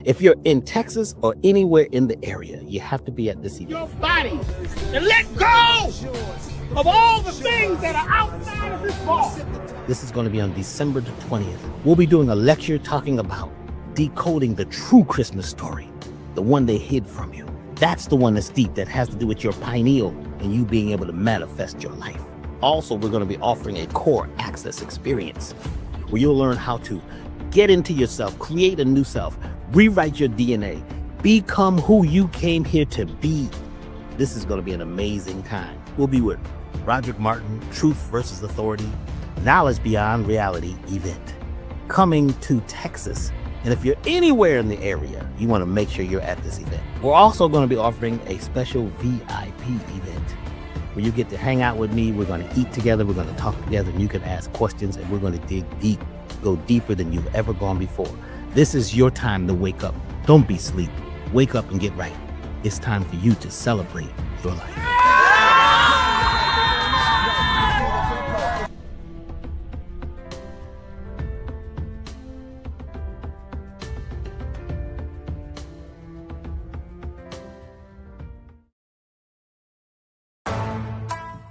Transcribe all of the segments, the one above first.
If you're in Texas or anywhere in the area, you have to be at this event. Your body and let go of all the things that are outside of this ball. This is going to be on December the 20th. We'll be doing a lecture talking about decoding the true Christmas story, the one they hid from you. That's the one that's deep, that has to do with your pineal and you being able to manifest your life. Also, we're going to be offering a core access experience where you'll learn how to get into yourself, create a new self, rewrite your DNA, become who you came here to be. This is going to be an amazing time. We'll be with Roderick Martin, Truth versus Authority, Knowledge Beyond Reality event, coming to Texas. And if you're anywhere in the area, you want to make sure you're at this event. We're also going to be offering a special VIP event where you get to hang out with me. We're going to eat together. We're going to talk together, and you can ask questions, and we're going to dig deep, go deeper than you've ever gone before. This is your time to wake up. Don't be asleep. Wake up and get right. It's time for you to celebrate your life.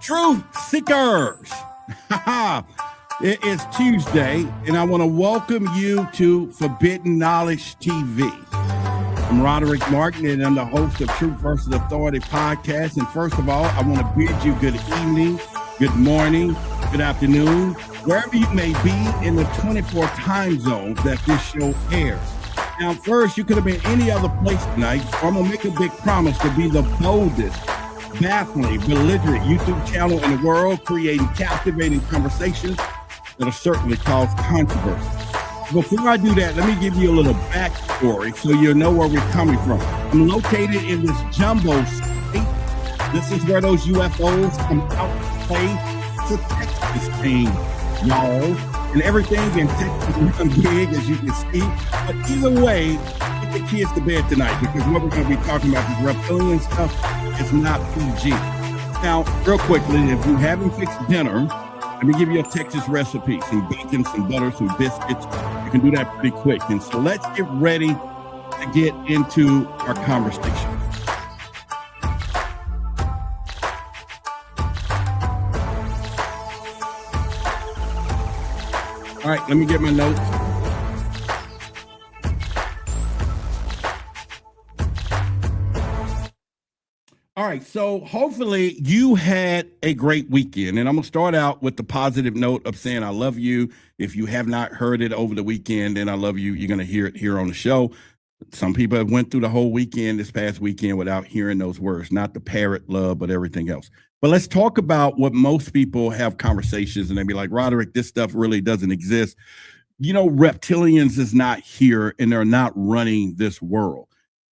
Truth Seekers. It is Tuesday, and I want to welcome you to Forbidden Knowledge TV. I'm Roderick Martin, and I'm the host of Truth versus Authority podcast. And first of all, I want to bid you good evening, good morning, good afternoon, wherever you may be in the 24 time zones that this show airs. Now, first, you could have been any other place tonight, so I'm going to make a big promise to be the boldest, baffling, belligerent YouTube channel in the world, creating captivating conversations that'll certainly cause controversy. Before I do that, let me give you a little backstory so you'll know where we're coming from. I'm located in this jumbo state. This is where those UFOs come out to play. It's a Texas thing, y'all. And everything in Texas is really big, as you can see. But either way, get the kids to bed tonight, because what we're going to be talking about, this reptilian stuff, is not PG. Now, real quickly, if you haven't fixed dinner, let me give you a Texas recipe: some bacon, some butter, some biscuits. You can do that pretty quick. And so let's get ready to get into our conversation. All right, let me get my notes. All right, so hopefully you had a great weekend, and I'm going to start out with the positive note of saying I love you. If you have not heard it over the weekend, then I love you. You're going to hear it here on the show. Some people have went through the whole weekend, this past weekend, without hearing those words, not the parrot love, but everything else. But let's talk about what most people have conversations, and they be like, Roderick, this stuff really doesn't exist. You know, reptilians is not here, and they're not running this world.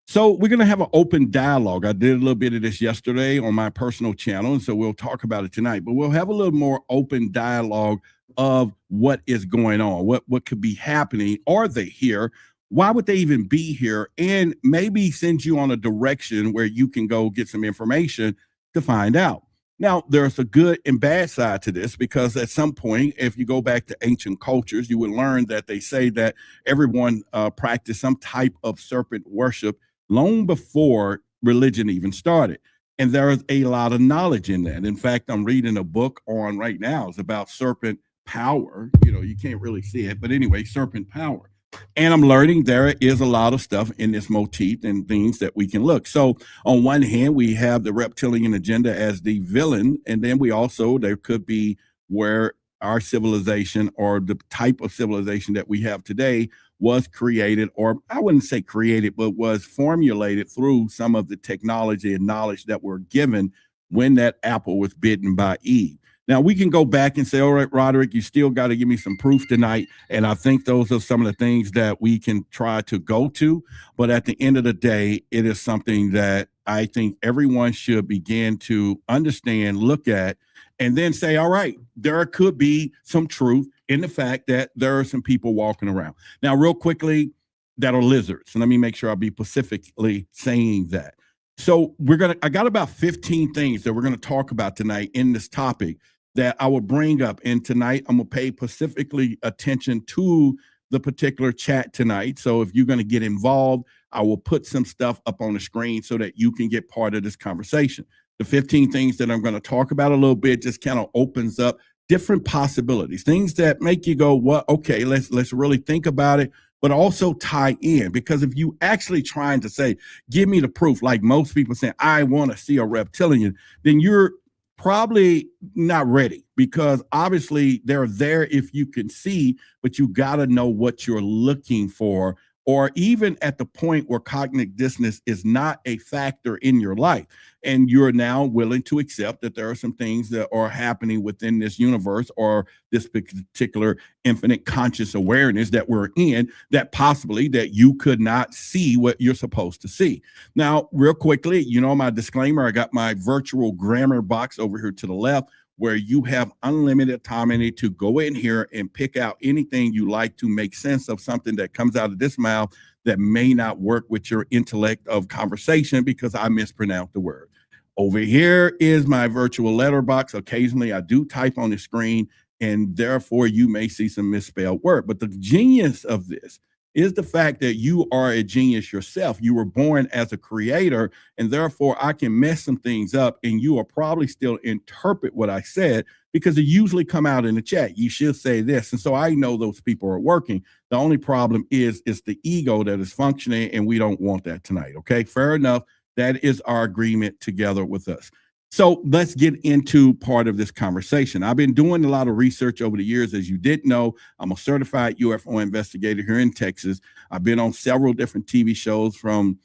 So we're going to have an open dialogue. I did a little bit of this yesterday on my personal channel, and so we'll talk about it tonight. But we'll have a little more open dialogue of what is going on, what could be happening. Are they here? Why would they even be here? And maybe send you on a direction where you can go get some information to find out. Now, there's a good and bad side to this, because at some point, if you go back to ancient cultures, you would learn that they say that everyone practiced some type of serpent worship long before religion even started. And there is a lot of knowledge in that. In fact, I'm reading a book on right now. It's about serpent power. You know, you can't really see it, but anyway, serpent power. And I'm learning there is a lot of stuff in this motif and things that we can look. So on one hand, we have the reptilian agenda as the villain. And then we also, there could be where our civilization, or the type of civilization that we have today, was created, or I wouldn't say created, but was formulated through some of the technology and knowledge that were given when that apple was bitten by Eve. Now, we can go back and say, all right, Roderick, you still got to give me some proof tonight. And I think those are some of the things that we can try to go to. But at the end of the day, it is something that I think everyone should begin to understand, look at, and then say, all right, there could be some truth in the fact that there are some people walking around. Now, real quickly, that are lizards. And let me make sure I'll be specifically saying that. So I got about 15 things that we're going to talk about tonight in this topic that I will bring up. And tonight I'm going to pay specifically attention to the particular chat tonight. So if you're going to get involved, I will put some stuff up on the screen so that you can get part of this conversation. The 15 things that I'm going to talk about a little bit just kind of opens up different possibilities, things that make you go, well, okay, let's really think about it, but also tie in. Because if you actually trying to say, give me the proof, like most people saying, I want to see a reptilian, then you're probably not ready, because obviously they're there if you can see, but you got to know what you're looking for, or even at the point where cognitive dissonance is not a factor in your life. And you're now willing to accept that there are some things that are happening within this universe or this particular infinite conscious awareness that we're in, that possibly that you could not see what you're supposed to see. Now, real quickly, you know, my disclaimer, I got my virtual grammar box over here to the left, where you have unlimited autonomy to go in here and pick out anything you like to make sense of something that comes out of this mouth that may not work with your intellect of conversation because I mispronounced the word. Over here is my virtual letterbox. Occasionally I do type on the screen, and therefore you may see some misspelled word. But the genius of this is the fact that you are a genius yourself. You were born as a creator, and therefore I can mess some things up, and you will probably still interpret what I said because it usually come out in the chat. You should say this. And so I know those people are working. The only problem is the ego that is functioning, and we don't want that tonight. Okay, fair enough. That is our agreement together with us. So let's get into part of this conversation. I've been doing a lot of research over the years. As you did know, I'm a certified UFO investigator here in Texas. I've been on several different TV shows, from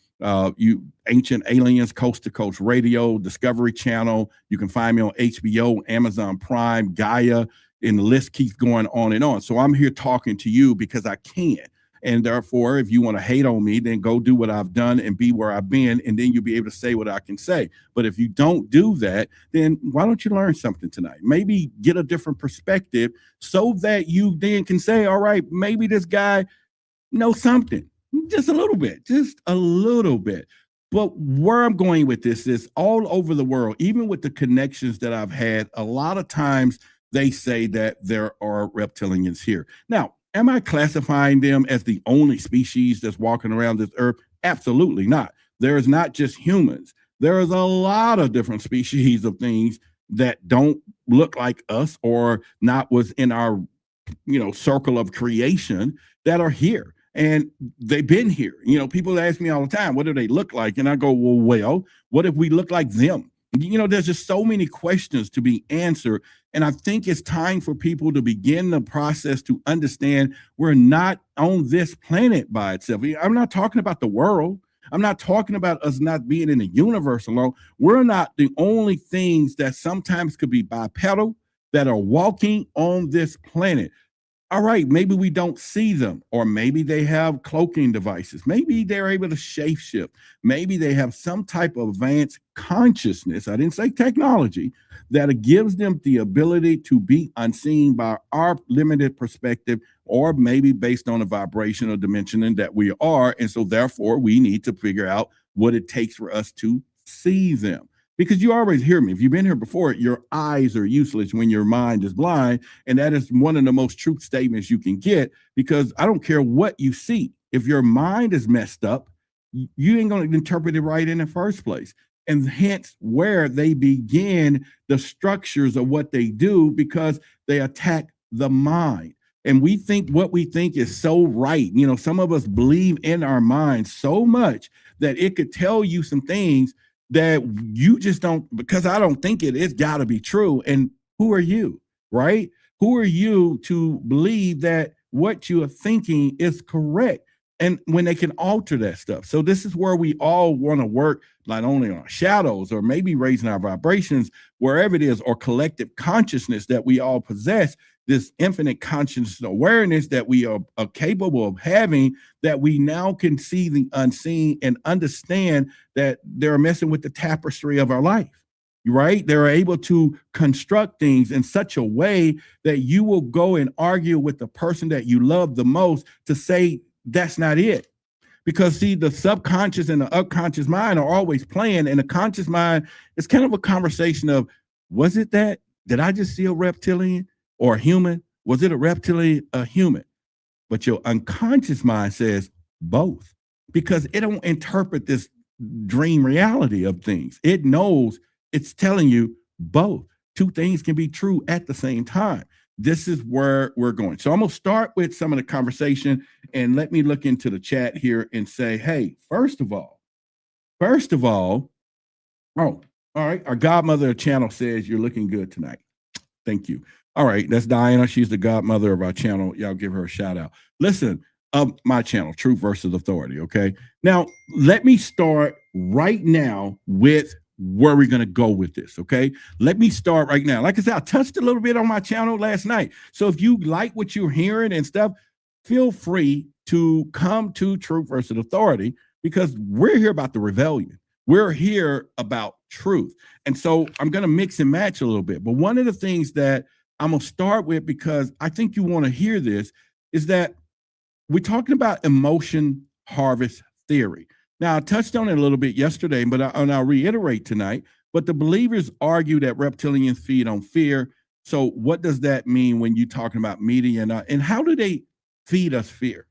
Ancient Aliens, Coast to Coast Radio, Discovery Channel. You can find me on HBO, Amazon Prime, Gaia, and the list keeps going on and on. So I'm here talking to you because I can. And therefore, if you want to hate on me, then go do what I've done and be where I've been, and then you'll be able to say what I can say. But if you don't do that, then why don't you learn something tonight? Maybe get a different perspective so that you then can say, all right, maybe this guy knows something, just a little bit, just a little bit. But where I'm going with this is all over the world, even with the connections that I've had, a lot of times they say that there are reptilians here. Now, am I classifying them as the only species that's walking around this earth? Absolutely not. There is not just humans. There is a lot of different species of things that don't look like us or not was in our, circle of creation that are here. And they've been here. People ask me all the time, what do they look like? And I go, well, what if we look like them? There's just so many questions to be answered. And I think it's time for people to begin the process to understand we're not on this planet by itself. I'm not talking about the world. I'm not talking about us not being in the universe alone. We're not the only things that sometimes could be bipedal that are walking on this planet. All right, maybe we don't see them, or maybe they have cloaking devices. Maybe they're able to shapeshift. Maybe they have some type of advanced consciousness. I didn't say technology, that gives them the ability to be unseen by our limited perspective, or maybe based on a vibrational dimension that we are. And so therefore we need to figure out what it takes for us to see them. Because you always hear me. If you've been here before, your eyes are useless when your mind is blind. And that is one of the most true statements you can get, because I don't care what you see. If your mind is messed up, you ain't going to interpret it right in the first place. And hence where they begin the structures of what they do, because they attack the mind. And we think what we think is so right. Some of us believe in our minds so much that it could tell you some things that you just don't, because I don't think it's got to be true. And who are you, right? Who are you to believe that what you are thinking is correct? And when they can alter that stuff. So this is where we all want to work, not only on our shadows, or maybe raising our vibrations, wherever it is, or collective consciousness that we all possess, this infinite conscious awareness that we are capable of having, that we now can see the unseen and understand that they're messing with the tapestry of our life, right? They're able to construct things in such a way that you will go and argue with the person that you love the most to say that's not it. Because see, the subconscious and the unconscious mind are always playing, and the conscious mind is kind of a conversation of, was it that? Did I just see a reptilian or a human? Was it a reptilian, a human? but your unconscious mind says both, because it don't interpret this dream reality of things. It knows, it's telling you both. Two things can be true at the same time. This is where we're going. So I'm going to start with some of the conversation, and let me look into the chat here and say, hey, first of all, oh, all right. Our godmother channel says you're looking good tonight. Thank you. All right. That's Diana. She's the godmother of our channel. Y'all give her a shout out. Listen, my channel, Truth versus Authority. Okay. Now, let me start right now with where we're going to go with this. Okay. Let me start right now. Like I said, I touched a little bit on my channel last night. So if you like what you're hearing and stuff, feel free to come to Truth versus Authority, because we're here about the rebellion. We're here about truth. And so I'm going to mix and match a little bit. But one of the things that I'm going to start with, because I think you want to hear this, is that we're talking about emotion harvest theory. Now, I touched on it a little bit yesterday, but I'll reiterate tonight. But the believers argue that reptilians feed on fear. So what does that mean when you're talking about media and how do they feed us fear?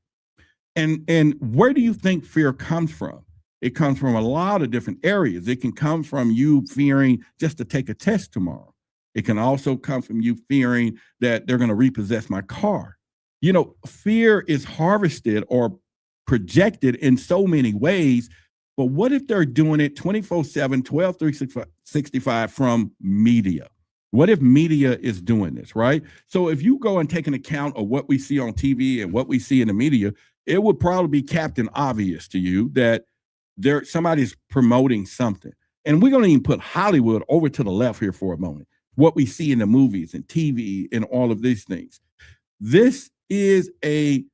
And where do you think fear comes from? It comes from a lot of different areas. It can come from you fearing just to take a test tomorrow. It can also come from you fearing that they're going to repossess my car. You know, fear is harvested or projected in so many ways. But what if they're doing it 24/7, 12/365 from media? What if media is doing this, right? So if you go and take an account of what we see on TV and what we see in the media, it would probably be Captain Obvious to you that somebody's promoting something. And we're going to even put Hollywood over to the left here for a moment. What we see in the movies and TV and all of these things. This is a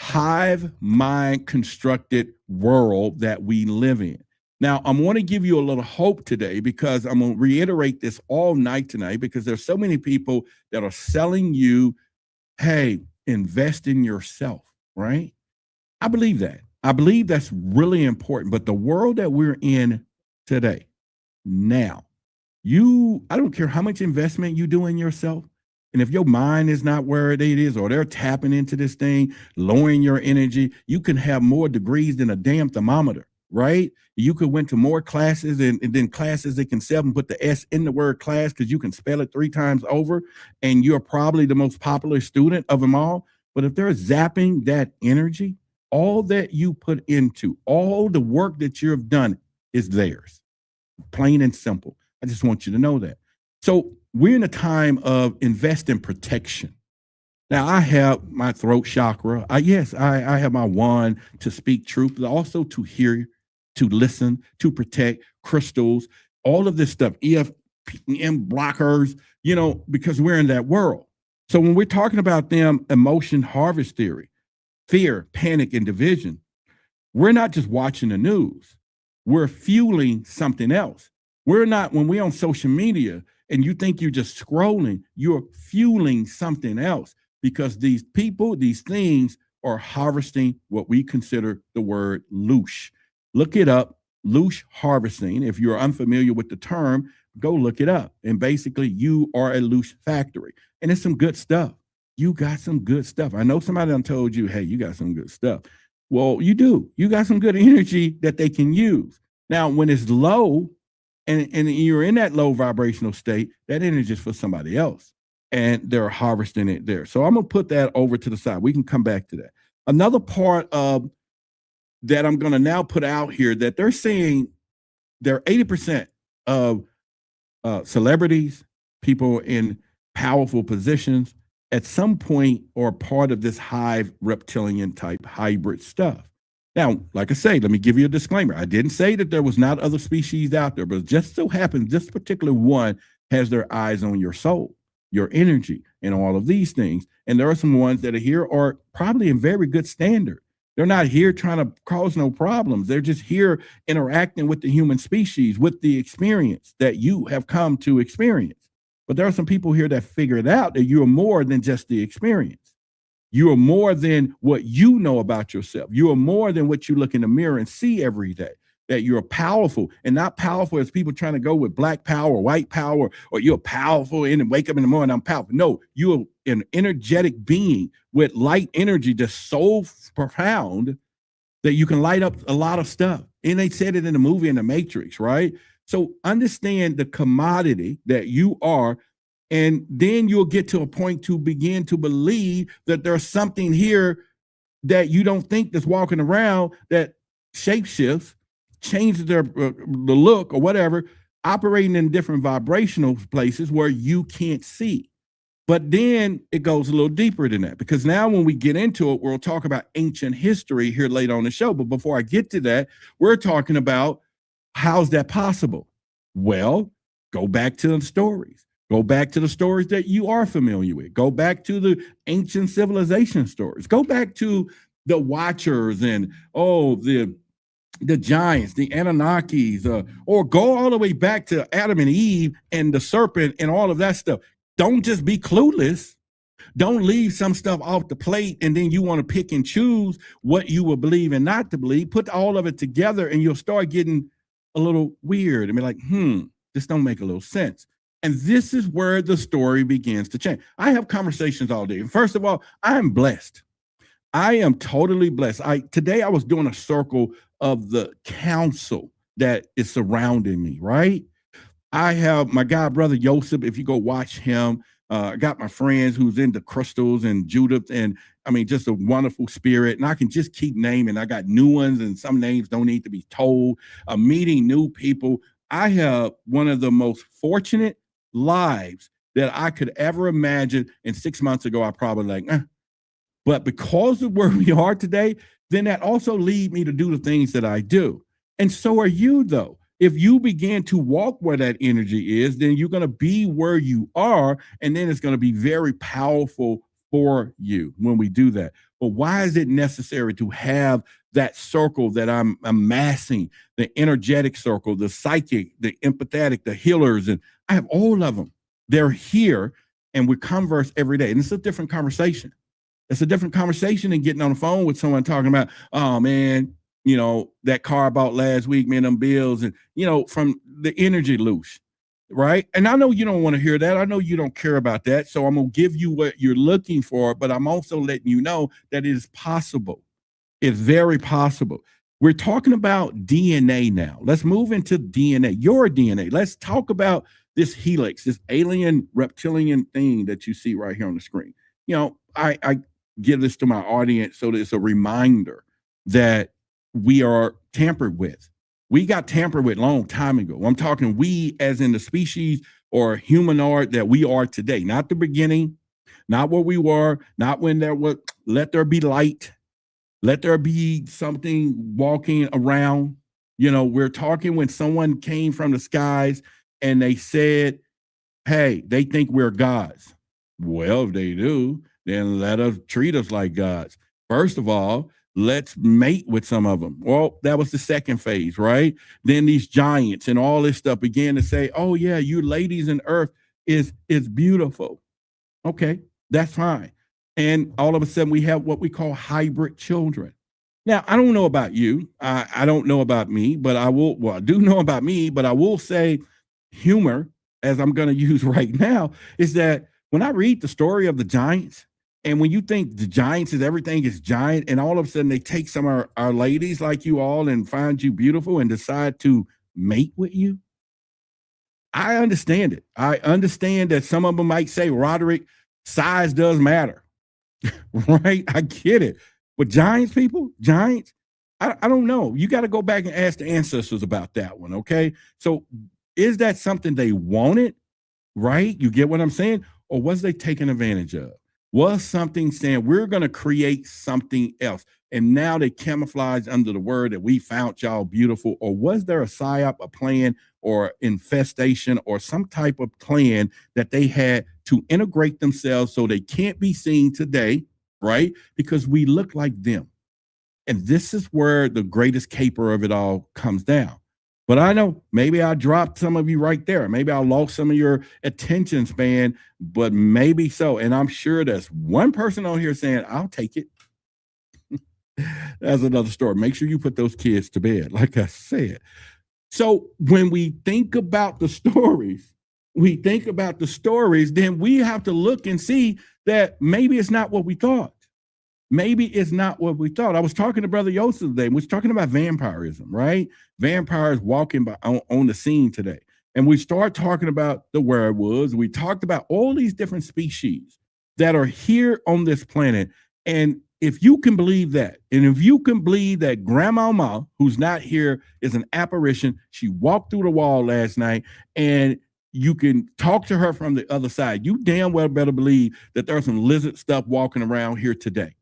hive mind constructed world that we live in. Now, I'm going to give you a little hope today, because I'm going to reiterate this all night tonight, because there's so many people that are selling you, hey, invest in yourself, right? I believe that. I believe that's really important. But the world that we're in today, now, I don't care how much investment you do in yourself. And if your mind is not where it is, or they're tapping into this thing, lowering your energy, you can have more degrees than a damn thermometer, right? You could went to more classes and then classes that can sell and put the S in the word class, because you can spell it 3 times over, and you're probably the most popular student of them all. But if they're zapping that energy, all that you put into, all the work that you've done is theirs, plain and simple. I just want you to know that. So we're in a time of invest in protection. Now, I have my throat chakra. I have my wand to speak truth, but also to hear, to listen, to protect, crystals, all of this stuff, EFM blockers, because we're in that world. So when we're talking about them emotion harvest theory, fear, panic, and division, we're not just watching the news. We're fueling something else. We're not, when we're on social media and you think you're just scrolling, you're fueling something else, because these people, these things are harvesting what we consider the word loosh. Look it up, loosh harvesting. If you're unfamiliar with the term, go look it up. And basically, you are a loosh factory. And it's some good stuff. You got some good stuff. I know somebody done told you, hey, you got some good stuff. Well, you do. You got some good energy that they can use. Now, when it's low and you're in that low vibrational state, that energy is for somebody else, and they're harvesting it there. So I'm going to put that over to the side. We can come back to that. Another part of that I'm going to now put out here, that they're saying they're 80% of celebrities, people in powerful positions, at some point are part of this hive reptilian type hybrid stuff. Now, like I say, let me give you a disclaimer. I didn't say that there was not other species out there, but it just so happens this particular one has their eyes on your soul, your energy, and all of these things. And there are some ones that are here are probably in very good standard. They're not here trying to cause no problems. They're just here interacting with the human species, with the experience that you have come to experience. But there are some people here that figured out that you are more than just the experience. You are more than what you know about yourself. You are more than what you look in the mirror and see every day. That you're powerful, and not powerful as people trying to go with black power, white power, or you're powerful and wake up in the morning, I'm powerful. No, you're an energetic being with light energy that's so profound that you can light up a lot of stuff. And they said it in the movie in the Matrix, right? So understand the commodity that you are, and then you'll get to a point to begin to believe that there's something here that you don't think that's walking around that shapeshifts, changes their the look or whatever, operating in different vibrational places where you can't see. But then it goes a little deeper than that, because now when we get into it, we'll talk about ancient history here later on the show. But before I get to that, we're talking about how's that possible? Well, go back to the stories. Go back to the stories that you are familiar with. Go back to the ancient civilization stories. Go back to the Watchers and, the giants, the Anunnakis, or go all the way back to Adam and Eve and the serpent and all of that stuff. Don't just be clueless. Don't leave some stuff off the plate and then you want to pick and choose what you will believe and not to believe. Put all of it together and you'll start getting a little weird and be like, this don't make a little sense. And this is where the story begins to change. I have conversations all day. First of all, I am blessed. I am totally blessed. Today I was doing a circle of the council that is surrounding me, right? I have my god brother Joseph. If you go watch him, I got my friends who's into crystals and Judith, and I mean, just a wonderful spirit. And I can just keep naming. I got new ones, and some names don't need to be told. Meeting new people. I have one of the most fortunate lives that I could ever imagine. And 6 months ago, I probably But because of where we are today, then that also lead me to do the things that I do. And so are you, though. If you begin to walk where that energy is, then you're going to be where you are, and then it's going to be very powerful for you when we do that. But why is it necessary to have that circle that I'm amassing, the energetic circle, the psychic, the empathetic, the healers, and I have all of them. They're here, and we converse every day, and it's a different conversation. It's a different conversation than getting on the phone with someone talking about, oh, man, that car I bought last week, man, them bills, and, from the energy loose, right? And I know you don't want to hear that. I know you don't care about that. So I'm going to give you what you're looking for, but I'm also letting you know that it is possible. It's very possible. We're talking about DNA now. Let's move into DNA, your DNA. Let's talk about this helix, this alien reptilian thing that you see right here on the screen. I give this to my audience so that it's a reminder that we are tampered with. We got tampered with a long time ago. I'm talking we as in the species or humanoid that we are today, not the beginning, not what we were, not when there was, let there be light, let there be something walking around. We're talking when someone came from the skies and they said, hey, they think we're gods. Well, if they do, then let us treat us like gods. First of all, let's mate with some of them. Well, that was the second phase, right? Then these giants and all this stuff began to say, oh, yeah, you ladies in earth is beautiful. Okay, that's fine. And all of a sudden we have what we call hybrid children. Now, I don't know about you. I don't know about me, but I do know about me, but I will say humor, as I'm going to use right now, is that when I read the story of the giants, and when you think the giants is everything is giant, and all of a sudden they take some of our ladies like you all and find you beautiful and decide to mate with you, I understand it. I understand that some of them might say, Roderick, size does matter, right? I get it. But giants, I don't know. You got to go back and ask the ancestors about that one, okay? So is that something they wanted, right? You get what I'm saying? Or was they taken advantage of? Was something saying, we're going to create something else? And now they camouflage under the word that we found y'all beautiful. Or was there a psyop, a plan, or infestation, or some type of plan that they had to integrate themselves so they can't be seen today, right? Because we look like them. And this is where the greatest caper of it all comes down. But I know maybe I dropped some of you right there. Maybe I lost some of your attention span, but maybe so. And I'm sure there's one person on here saying, I'll take it. That's another story. Make sure you put those kids to bed, like I said. So when we think about the stories, we think about the stories, then we have to look and see that maybe it's not what we thought. Maybe it's not what we thought. I was talking to Brother Yosef today. We was talking about vampirism, right? Vampires walking by on the scene today. And we start talking about the werewolves. We talked about all these different species that are here on this planet. And if you can believe that, and if you can believe that Grandmama, who's not here, is an apparition, she walked through the wall last night, and you can talk to her from the other side, you damn well better believe that there's some lizard stuff walking around here today.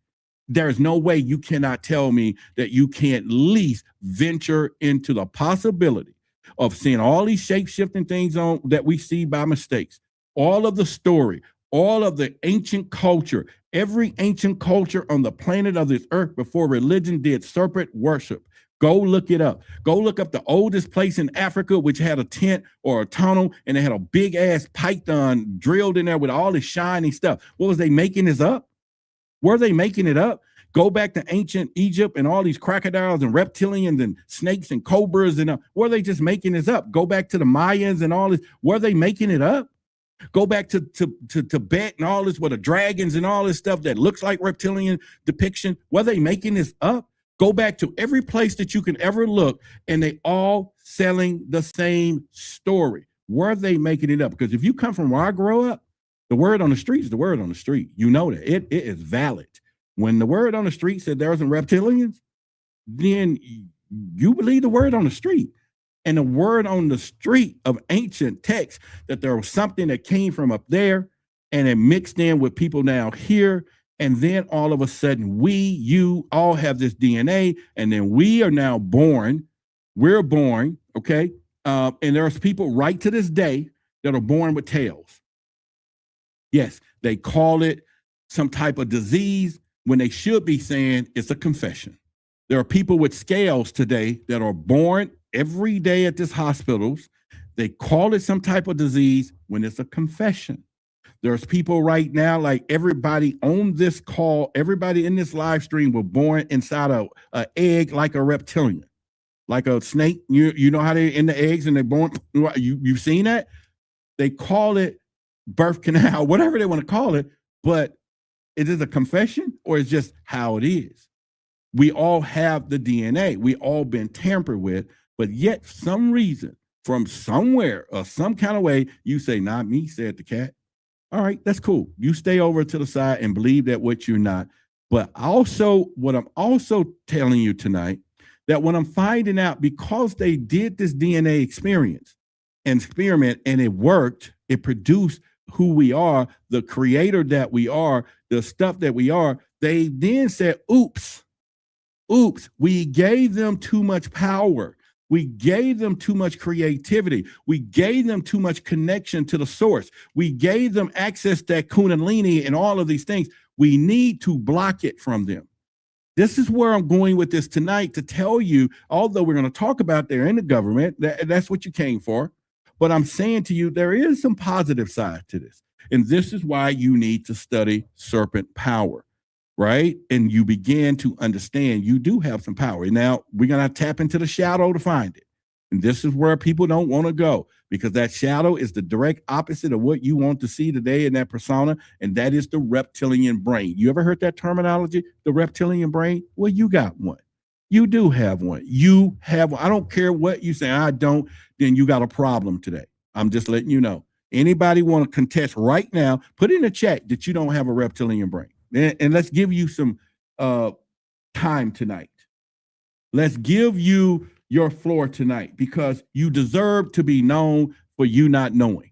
There's no way you cannot tell me that you can't at least venture into the possibility of seeing all these shape-shifting things on that we see by mistakes, all of the story, all of the ancient culture, every ancient culture on the planet of this earth before religion did serpent worship. Go look it up. Go look up the oldest place in Africa, which had a tent or a tunnel, and they had a big ass python drilled in there with all this shiny stuff. What was they making this up? Were they making it up? Go back to ancient Egypt and all these crocodiles and reptilians and snakes and cobras, and were they just making this up? Go back to the Mayans and all this. Were they making it up? Go back to Tibet and all this with the dragons and all this stuff that looks like reptilian depiction. Were they making this up? Go back to every place that you can ever look, and they all selling the same story. Were they making it up? Because if you come from where I grew up, the word on the street is the word on the street. You know that. It is valid. When the word on the street said there were some reptilians, then you believe the word on the street. And the word on the street of ancient texts that there was something that came from up there and it mixed in with people down here. And then all of a sudden, you all have this DNA, and then we are now born. We're born, okay? And there's people right to this day that are born with tails. Yes, they call it some type of disease when they should be saying it's a confession. There are people with scales today that are born every day at these hospitals. They call it some type of disease when it's a confession. There's people right now, like everybody on this call, everybody in this live stream were born inside an egg like a reptilian, like a snake. You know how they're in the eggs and they're born. You've seen that? They call it birth canal, whatever they want to call it, but is it a confession or it's just how it is? We all have the DNA. We all been tampered with, but yet for some reason, from somewhere or some kind of way, you say, not me, said the cat. All right, that's cool. You stay over to the side and believe that what you're not. But also, what I'm also telling you tonight, that when I'm finding out, because they did this DNA experiment and it worked, it produced who we are, the creator that we are, the stuff that we are, they then said, oops, we gave them too much power. We gave them too much creativity. We gave them too much connection to the source. We gave them access to that Kundalini and all of these things. We need to block it from them. This is where I'm going with this tonight, to tell you, although we're going to talk about they're in the government, that's what you came for. But I'm saying to you, there is some positive side to this. And this is why you need to study serpent power, right? And you begin to understand you do have some power. And now we're going to tap into the shadow to find it. And this is where people don't want to go, because that shadow is the direct opposite of what you want to see today in that persona. And that is the reptilian brain. You ever heard that terminology, the reptilian brain? Well, you got one. You do have one. You have one. I don't care what you say. I don't. Then you got a problem today. I'm just letting you know. Anybody want to contest right now, put in the chat that you don't have a reptilian brain. And let's give you some time tonight. Let's give you your floor tonight, because you deserve to be known for you not knowing.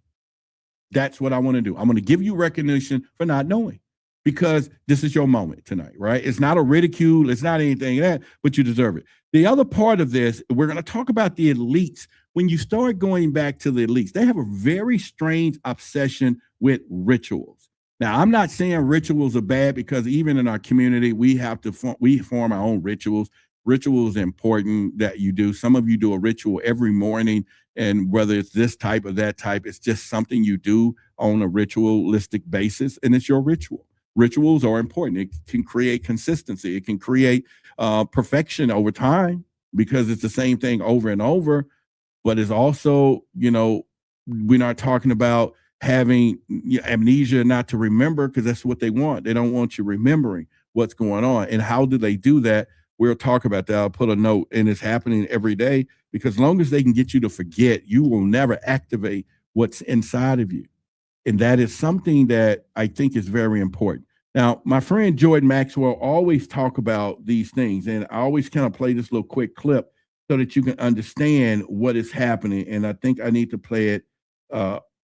That's what I want to do. I'm going to give you recognition for not knowing, because this is your moment tonight, right? It's not a ridicule. It's not anything like that, but you deserve it. The other part of this, we're going to talk about the elites. When you start going back to the elites, they have a very strange obsession with rituals. Now, I'm not saying rituals are bad, because even in our community, we form our own rituals. Rituals are important that you do. Some of you do a ritual every morning, and whether it's this type or that type, it's just something you do on a ritualistic basis, and it's your ritual. Rituals are important. It can create consistency. It can create perfection over time, because it's the same thing over and over. But it's also, We're not talking about having amnesia, not to remember, because that's what they want. They don't want you remembering what's going on. And how do they do that? We'll talk about that. I'll put a note, and it's happening every day, because as long as they can get you to forget, you will never activate what's inside of you. And that is something that I think is very important. Now, my friend Jordan Maxwell always talk about these things, and I always kind of play this little quick clip so that you can understand what is happening. And I think I need to play it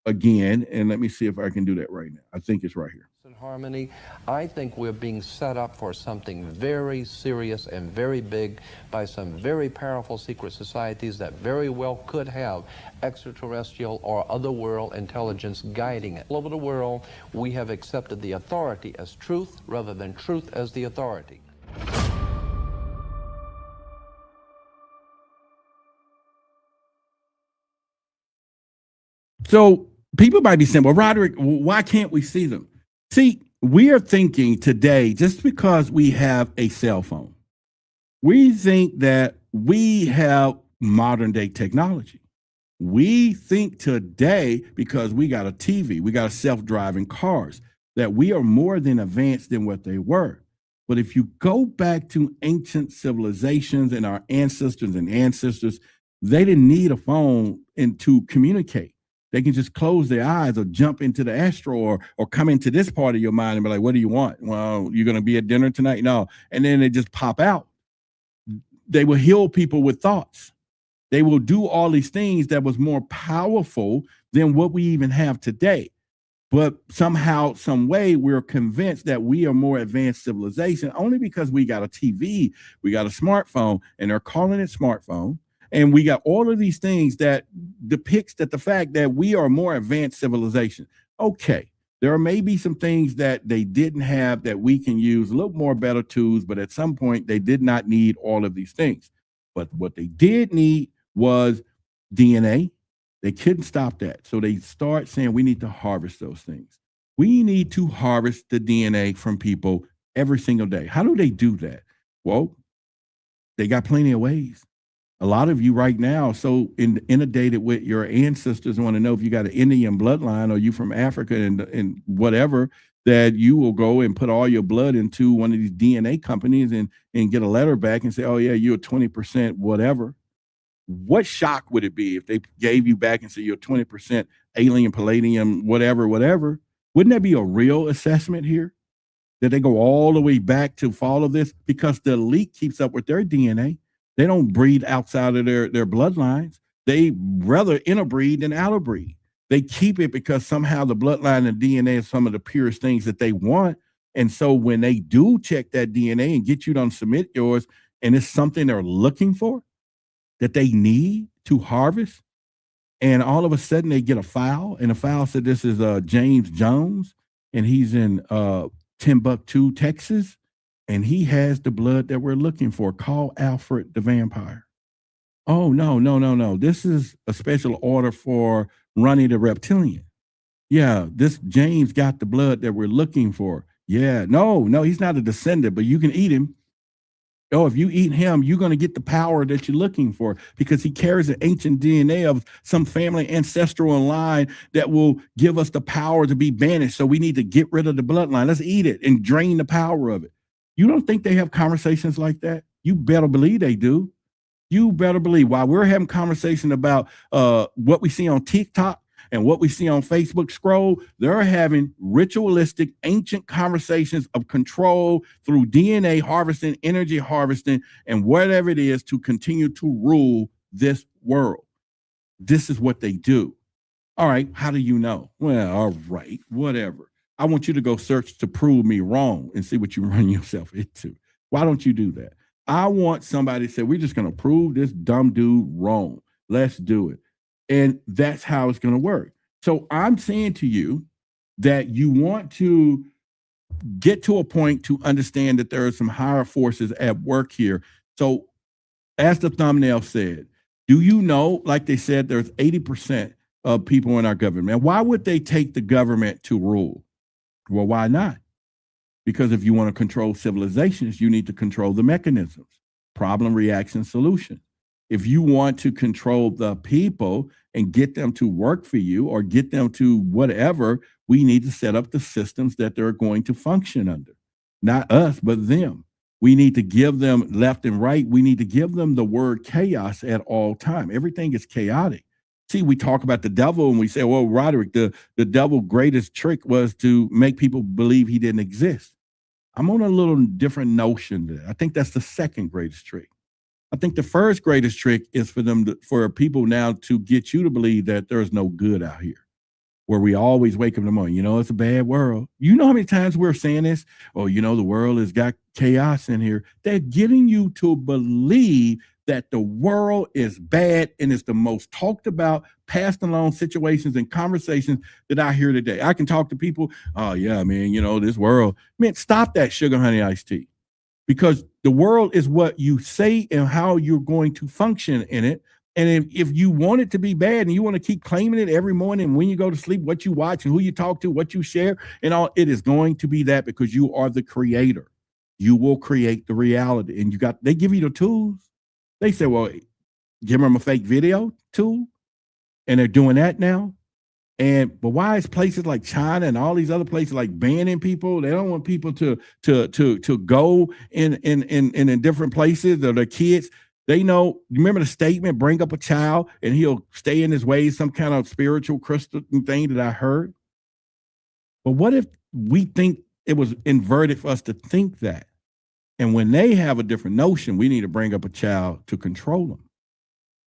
again, and let me see if I can do that right now. I think it's right here. Harmony. I think we're being set up for something very serious and very big by some very powerful secret societies that very well could have extraterrestrial or otherworld intelligence guiding it. All over the world, we have accepted the authority as truth rather than truth as the authority. So people might be saying, well, Roderick, why can't we see them? See, we are thinking today, just because we have a cell phone, we think that we have modern day technology. We think today, because we got a TV, we got self-driving cars, that we are more than advanced than what they were. But if you go back to ancient civilizations and our ancestors, they didn't need a phone to communicate. They can just close their eyes or jump into the astral or come into this part of your mind and be like, what do you want? Well, you're going to be at dinner tonight? No. And then they just pop out. They will heal people with thoughts. They will do all these things that was more powerful than what we even have today. But somehow, some way, we're convinced that we are more advanced civilization only because we got a TV, we got a smartphone, and they're calling it smartphone. And we got all of these things that depicts that the fact that we are more advanced civilization. Okay, there may be some things that they didn't have that we can use, a little more better tools, but at some point they did not need all of these things. But what they did need was DNA. They couldn't stop that. So they start saying we need to harvest those things. We need to harvest the DNA from people every single day. How do they do that? Well, they got plenty of ways. A lot of you right now so inundated with your ancestors want to know if you got an Indian bloodline or you from Africa and whatever, that you will go and put all your blood into one of these DNA companies and get a letter back and say, oh yeah, you're 20% whatever. What shock would it be if they gave you back and said you're 20% alien, palladium, whatever. Wouldn't that be a real assessment here? That they go all the way back to follow this? Because the elite keeps up with their DNA. They don't breed outside of their bloodlines. They rather interbreed than outbreed. They keep it because somehow the bloodline and DNA is some of the purest things that they want. And so when they do check that DNA and get you to submit yours, and it's something they're looking for that they need to harvest, and all of a sudden they get a file, and the file said this is James Jones, and he's in Timbuktu, Texas. And he has the blood that we're looking for. Call Alfred the vampire. Oh, no. This is a special order for Ronnie the Reptilian. Yeah, this James got the blood that we're looking for. Yeah, no, he's not a descendant, but you can eat him. Oh, if you eat him, you're going to get the power that you're looking for, because he carries an ancient DNA of some family ancestral line that will give us the power to be banished. So we need to get rid of the bloodline. Let's eat it and drain the power of it. You don't think they have conversations like that? You better believe they do. You better believe while we're having conversation about what we see on TikTok and what we see on Facebook scroll, they're having ritualistic, ancient conversations of control through DNA harvesting, energy harvesting, and whatever it is to continue to rule this world. This is what they do. All right, how do you know? Well, all right, whatever. I want you to go search to prove me wrong and see what you run yourself into. Why don't you do that? I want somebody to say, we're just going to prove this dumb dude wrong. Let's do it. And that's how it's going to work. So I'm saying to you that you want to get to a point to understand that there are some higher forces at work here. So as the thumbnail said, do you know, like they said, there's 80% of people in our government. Why would they take the government to rule? Well, why not? Because if you want to control civilizations, you need to control the mechanisms, problem, reaction, solution. If you want to control the people and get them to work for you or get them to whatever, we need to set up the systems that they're going to function under. Not us, but them. We need to give them left and right. We need to give them the word chaos at all time. Everything is chaotic. See, we talk about the devil and we say, well, Roderick, the devil's greatest trick was to make people believe he didn't exist. I'm on a little different notion there. I think that's the second greatest trick. I think the first greatest trick is for people now to get you to believe that there's no good out here. Where we always wake up in the morning, it's a bad world. You know how many times we're saying this? Oh, the world has got chaos in here. They're getting you to believe that the world is bad and it's the most talked about, passed along situations and conversations that I hear today. I can talk to people, oh yeah, man, this world. Man, stop that sugar honey iced tea. Because the world is what you say and how you're going to function in it. And if you want it to be bad and you want to keep claiming it every morning when you go to sleep, what you watch and who you talk to, what you share and all, it is going to be that because you are the creator. You will create the reality. And they give you the tools. They say, well, give them a fake video tool. And they're doing that now. But why is places like China and all these other places like banning people? They don't want people to go in different places or their kids. They know, remember the statement, bring up a child and he'll stay in his ways, some kind of spiritual crystal thing that I heard. But what if we think it was inverted for us to think that? And when they have a different notion, we need to bring up a child to control them.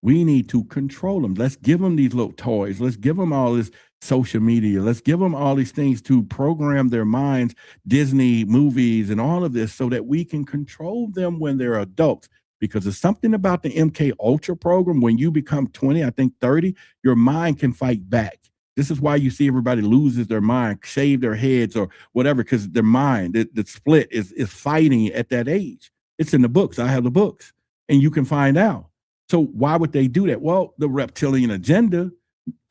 We need to control them. Let's give them these little toys. Let's give them all this social media. Let's give them all these things to program their minds, Disney movies and all of this so that we can control them when they're adults. Because there's something about the MK Ultra program. When you become 20, I think 30, your mind can fight back. This is why you see everybody loses their mind, shave their heads or whatever, because their mind, the split is fighting at that age. It's in the books. I have the books and you can find out. So why would they do that? Well, the reptilian agenda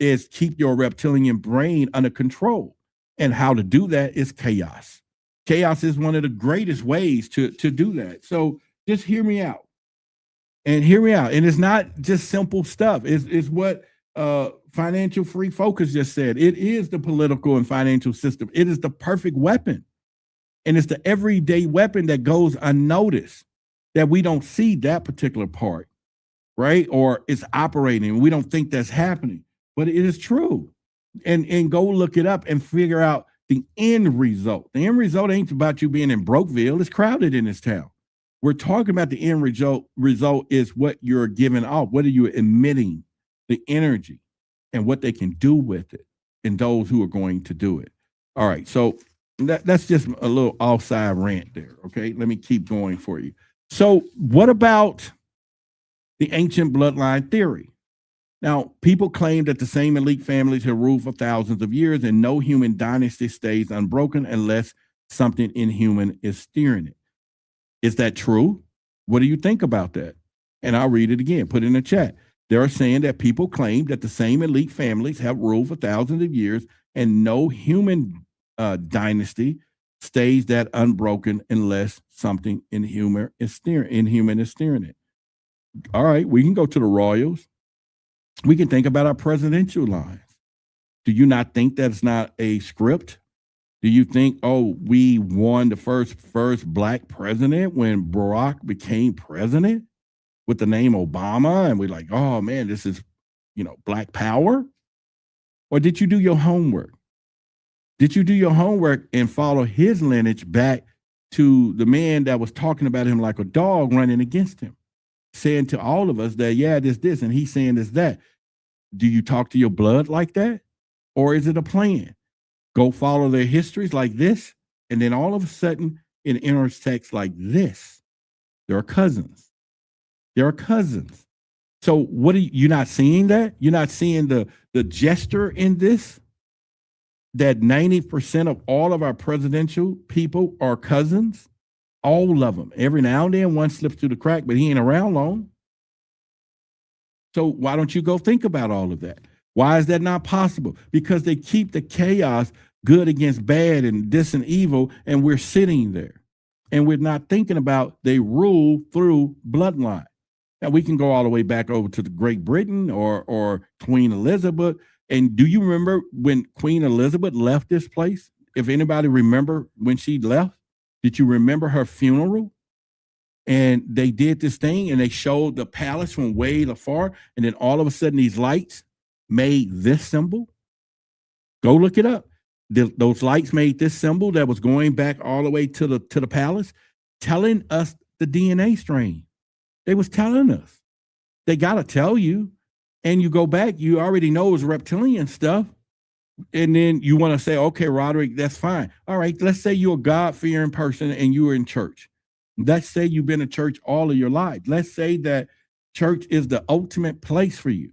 is keep your reptilian brain under control. And how to do that is chaos. Chaos is one of the greatest ways to do that. So just hear me out. And hear me out. And it's not just simple stuff. It's what Financial Free Focus just said. It is the political and financial system. It is the perfect weapon. And it's the everyday weapon that goes unnoticed, that we don't see that particular part, right? Or it's operating and we don't think that's happening, but it is true. And go look it up and figure out the end result. The end result ain't about you being in Brokeville. It's crowded in this town. We're talking about the end result is what you're giving off. What are you emitting? The energy and what they can do with it and those who are going to do it. All right. So that's just a little offside rant there. Okay. Let me keep going for you. So what about the ancient bloodline theory? Now, people claim that the same elite families have ruled for thousands of years and no human dynasty stays unbroken unless something inhuman is steering it. Is that true? What do you think about that? And I'll read it again, put it in the chat. They're saying that people claim that the same elite families have ruled for thousands of years and no human dynasty stays that unbroken unless something inhuman is steering it. All right, we can go to the royals. We can think about our presidential lines. Do you not think that's not a script? Do you think, we won the first black president when Barack became president with the name Obama? And we're like, oh man, this is, black power? Or did you do your homework? Did you do your homework and follow his lineage back to the man that was talking about him like a dog running against him, saying to all of us that, yeah, this, and he's saying this, that. Do you talk to your blood like that? Or is it a plan? Go follow their histories like this, and then all of a sudden it intersects like this. There are cousins. So what are you not seeing that? You're not seeing the gesture in this? That 90% of all of our presidential people are cousins? All of them. Every now and then one slips through the crack, but he ain't around long. So why don't you go think about all of that? Why is that not possible? Because they keep the chaos, good against bad and this and evil, and we're sitting there. And we're not thinking about they rule through bloodline. And we can go all the way back over to the Great Britain or Queen Elizabeth. And do you remember when Queen Elizabeth left this place? If anybody remember when she left, did you remember her funeral? And they did this thing and they showed the palace from way afar. And then all of a sudden these lights made this symbol. Go look it up. Those lights made this symbol that was going back all the way to the palace, telling us the DNA strain. They was telling us. They got to tell you. And you go back, you already know it's reptilian stuff. And then you want to say, okay, Roderick, that's fine. All right, let's say you're a God-fearing person and you were in church. Let's say you've been in church all of your life. Let's say that church is the ultimate place for you.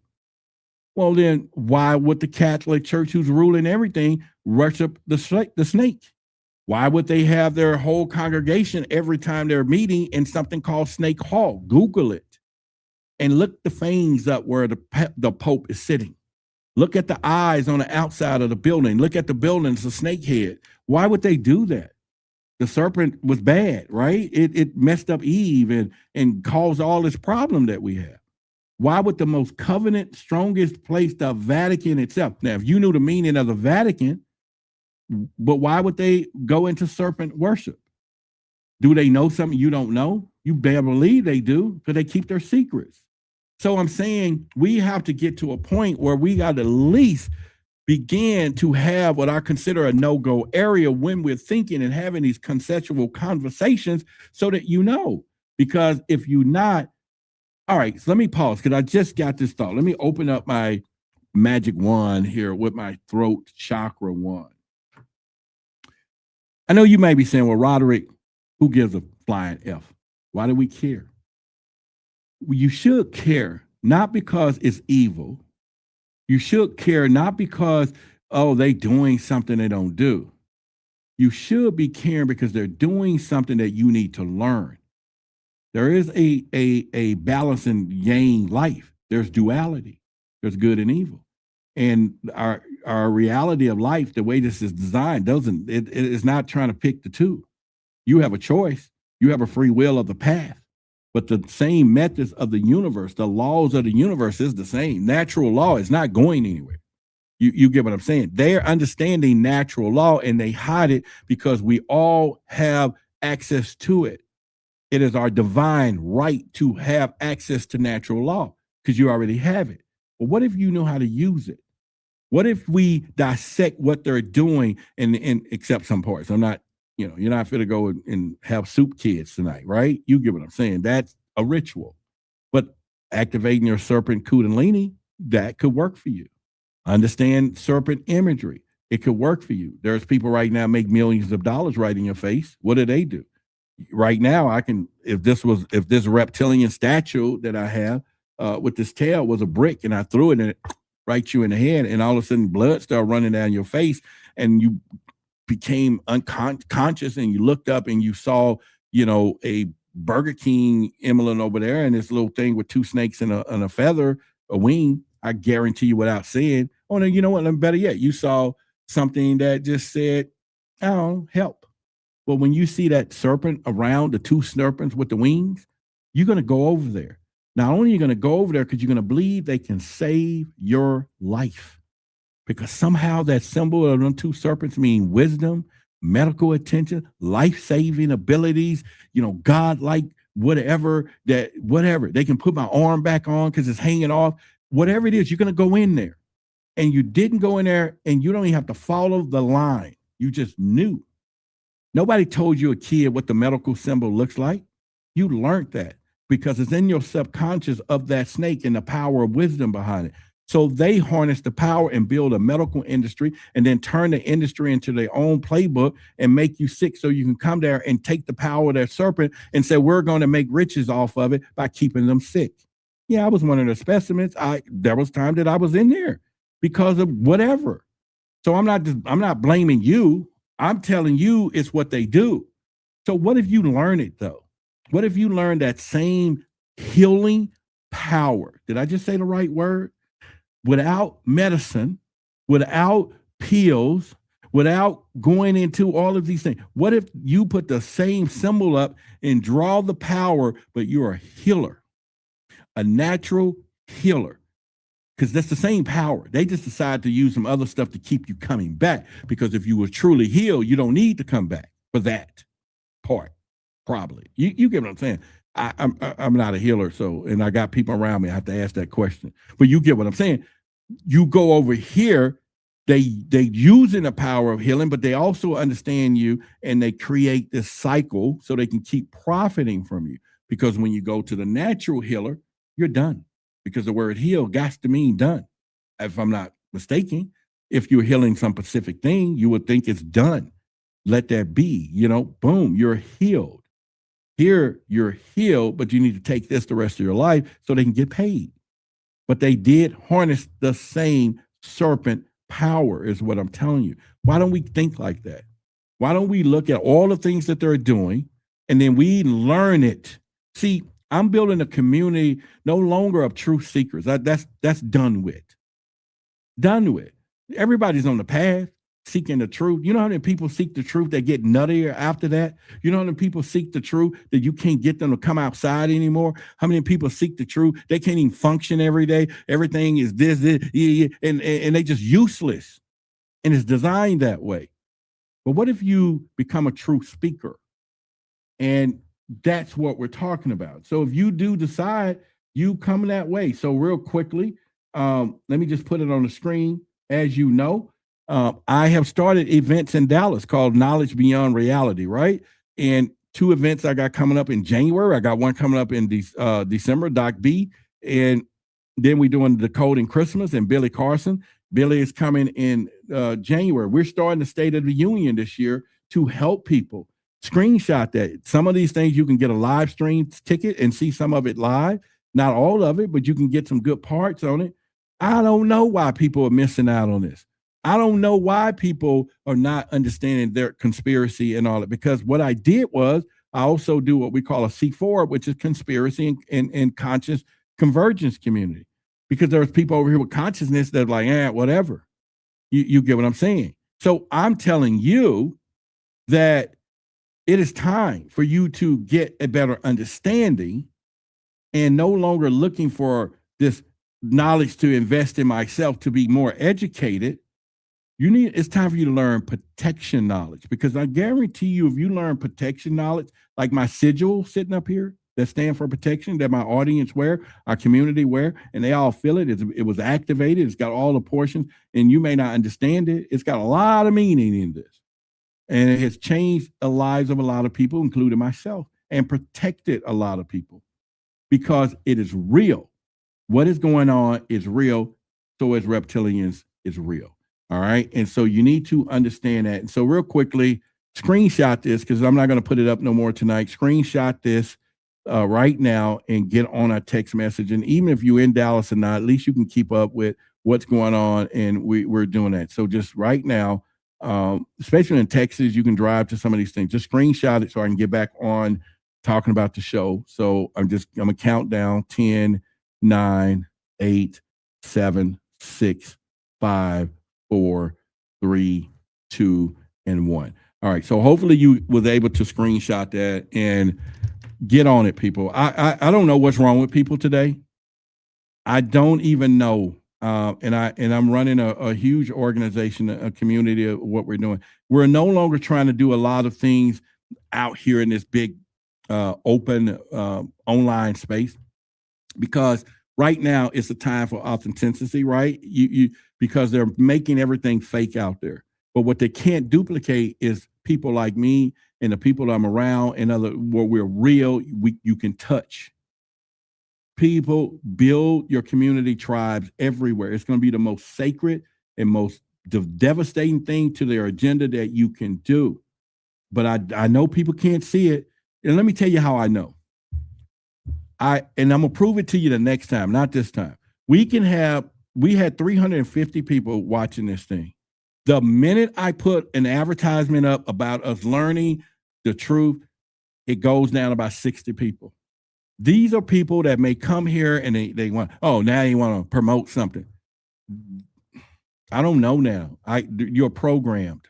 Well, then why would the Catholic Church, who's ruling everything, worship the snake? Why would they have their whole congregation every time they're meeting in something called Snake Hall? Google it and look the fangs up where the Pope is sitting. Look at the eyes on the outside of the building. Look at the building, it's a snake head. Why would they do that? The serpent was bad, right? It messed up Eve and caused all this problem that we have. Why would the most covenant, strongest place, the Vatican itself? Now, if you knew the meaning of the Vatican, but why would they go into serpent worship? Do they know something you don't know? You better believe they do, because they keep their secrets. So I'm saying we have to get to a point where we got to at least begin to have what I consider a no-go area when we're thinking and having these conceptual conversations so that you know. Because if you're not, all right, so let me pause because I just got this thought. Let me open up my magic wand here with my throat chakra wand. I know you may be saying, well, Roderick, who gives a flying F? Why do we care? Well, you should care, not because it's evil. You should care not because, oh, they doing something they don't do. You should be caring because they're doing something that you need to learn. There is a balance in yang life. There's duality. There's good and evil. And our reality of life, the way this is designed, it is not trying to pick the two. You have a choice. You have a free will of the path. But the same methods of the universe, the laws of the universe is the same. Natural law is not going anywhere. You get what I'm saying? They're understanding natural law and they hide it because we all have access to it. It is our divine right to have access to natural law because you already have it. But what if you know how to use it? What if we dissect what they're doing and except some parts? I'm not, you're not going to go and have soup kids tonight, right? You get what I'm saying? That's a ritual. But activating your serpent kundalini, that could work for you. Understand serpent imagery. It could work for you. There's people right now make millions of dollars right in your face. What do? Right now, I can, if this reptilian statue that I have with this tail was a brick and I threw it and it right you in the head and all of a sudden blood started running down your face and you became unconscious and you looked up and you saw, a Burger King emblem over there and this little thing with two snakes and a feather, a wing. I guarantee you without saying, oh no, you know what? Better yet, you saw something that just said, oh, help. Well, when you see that serpent around, the two serpents with the wings, you're going to go over there. Not only are you going to go over there because you're going to believe they can save your life. Because somehow that symbol of them two serpents mean wisdom, medical attention, life-saving abilities, God-like, whatever. They can put my arm back on because it's hanging off. Whatever it is, you're going to go in there. And you didn't go in there and you don't even have to follow the line. You just knew. Nobody told you a kid what the medical symbol looks like. You learned that because it's in your subconscious of that snake and the power of wisdom behind it. So they harness the power and build a medical industry and then turn the industry into their own playbook and make you sick so you can come there and take the power of that serpent and say, we're going to make riches off of it by keeping them sick. Yeah, I was one of the specimens. There was time that I was in there because of whatever. So I'm not blaming you. I'm telling you it's what they do. So what if you learn it though? What if you learn that same healing power? Did I just say the right word? Without medicine, without pills, without going into all of these things. What if you put the same symbol up and draw the power, but you're a healer? a natural healer, because that's the same power. They just decide to use some other stuff to keep you coming back, because if you were truly healed, you don't need to come back for that part. Probably. You get what I'm saying? I'm not a healer, so, and I got people around me, I have to ask that question. But you get what I'm saying? You go over here, they using the power of healing, but they also understand you, and they create this cycle so they can keep profiting from you. Because when you go to the natural healer, you're done. Because the word heal got to mean done. If I'm not mistaken, if you're healing some specific thing, you would think it's done. Let that be, boom, you're healed. Here, you're healed, but you need to take this the rest of your life so they can get paid. But they did harness the same serpent power, is what I'm telling you. Why don't we think like that? Why don't we look at all the things that they're doing, and then we learn it? See, I'm building a community no longer of truth seekers. That's done with. Done with. Everybody's on the path seeking the truth. You know how many people seek the truth that get nuttier after that? You know how many people seek the truth that you can't get them to come outside anymore? How many people seek the truth? They can't even function every day. Everything is this, and they just useless. And it's designed that way. But what if you become a truth speaker? And that's what we're talking about. So if you do decide, you come that way. So real quickly, let me just put it on the screen. As you know, I have started events in Dallas called Knowledge Beyond Reality, right? And 2 events I got coming up in January. I got one coming up in December, Doc B. And then we're doing Decoding Christmas and Billy Carson. Billy is coming in January. We're starting the State of the Union this year to help people. Screenshot that. Some of these things you can get a live stream ticket and see some of it live. Not all of it, but you can get some good parts on it. I don't know why people are missing out on this. I don't know why people are not understanding their conspiracy and all that, because what I did was I also do what we call a C4, which is conspiracy and conscious convergence community, because there's people over here with consciousness that are like, whatever. You get what I'm saying? So I'm telling you that it is time for you to get a better understanding and no longer looking for this knowledge to invest in myself to be more educated. It's time for you to learn protection knowledge, because I guarantee you, if you learn protection knowledge, like my sigil sitting up here that stand for protection, that my audience wear, our community wear, and they all feel it. It was activated. It's got all the portions, and you may not understand it. It's got a lot of meaning in this. And it has changed the lives of a lot of people, including myself, and protected a lot of people, because it is real. What is going on is real. So as reptilians is real. All right. And so you need to understand that. And so real quickly, screenshot this, because I'm not going to put it up no more tonight. Screenshot this right now and get on our text message. And even if you're in Dallas or not, at least you can keep up with what's going on. And we're doing that. So just right now, especially in Texas, you can drive to some of these things. Just screenshot it so I can get back on talking about the show. So I'm going to count down 10, 9, 8, 7, 6, 5, 4, 3, 2, and 1. All right. So hopefully you was able to screenshot that and get on it, people. I don't know what's wrong with people today. I don't even know. And I'm running a huge organization, a community of what we're doing. We're no longer trying to do a lot of things out here in this big open online space, because right now it's a time for authenticity, right? Because they're making everything fake out there. But what they can't duplicate is people like me and the people that I'm around and where we're real, you can touch. People, build your community tribes everywhere. It's going to be the most sacred and most devastating thing to their agenda that you can do. But I know people can't see it. And let me tell you how I know. And I'm going to prove it to you the next time, not this time. We had 350 people watching this thing. The minute I put an advertisement up about us learning the truth, it goes down about 60 people. These are people that may come here and they want, now you want to promote something. I don't know now. You're programmed.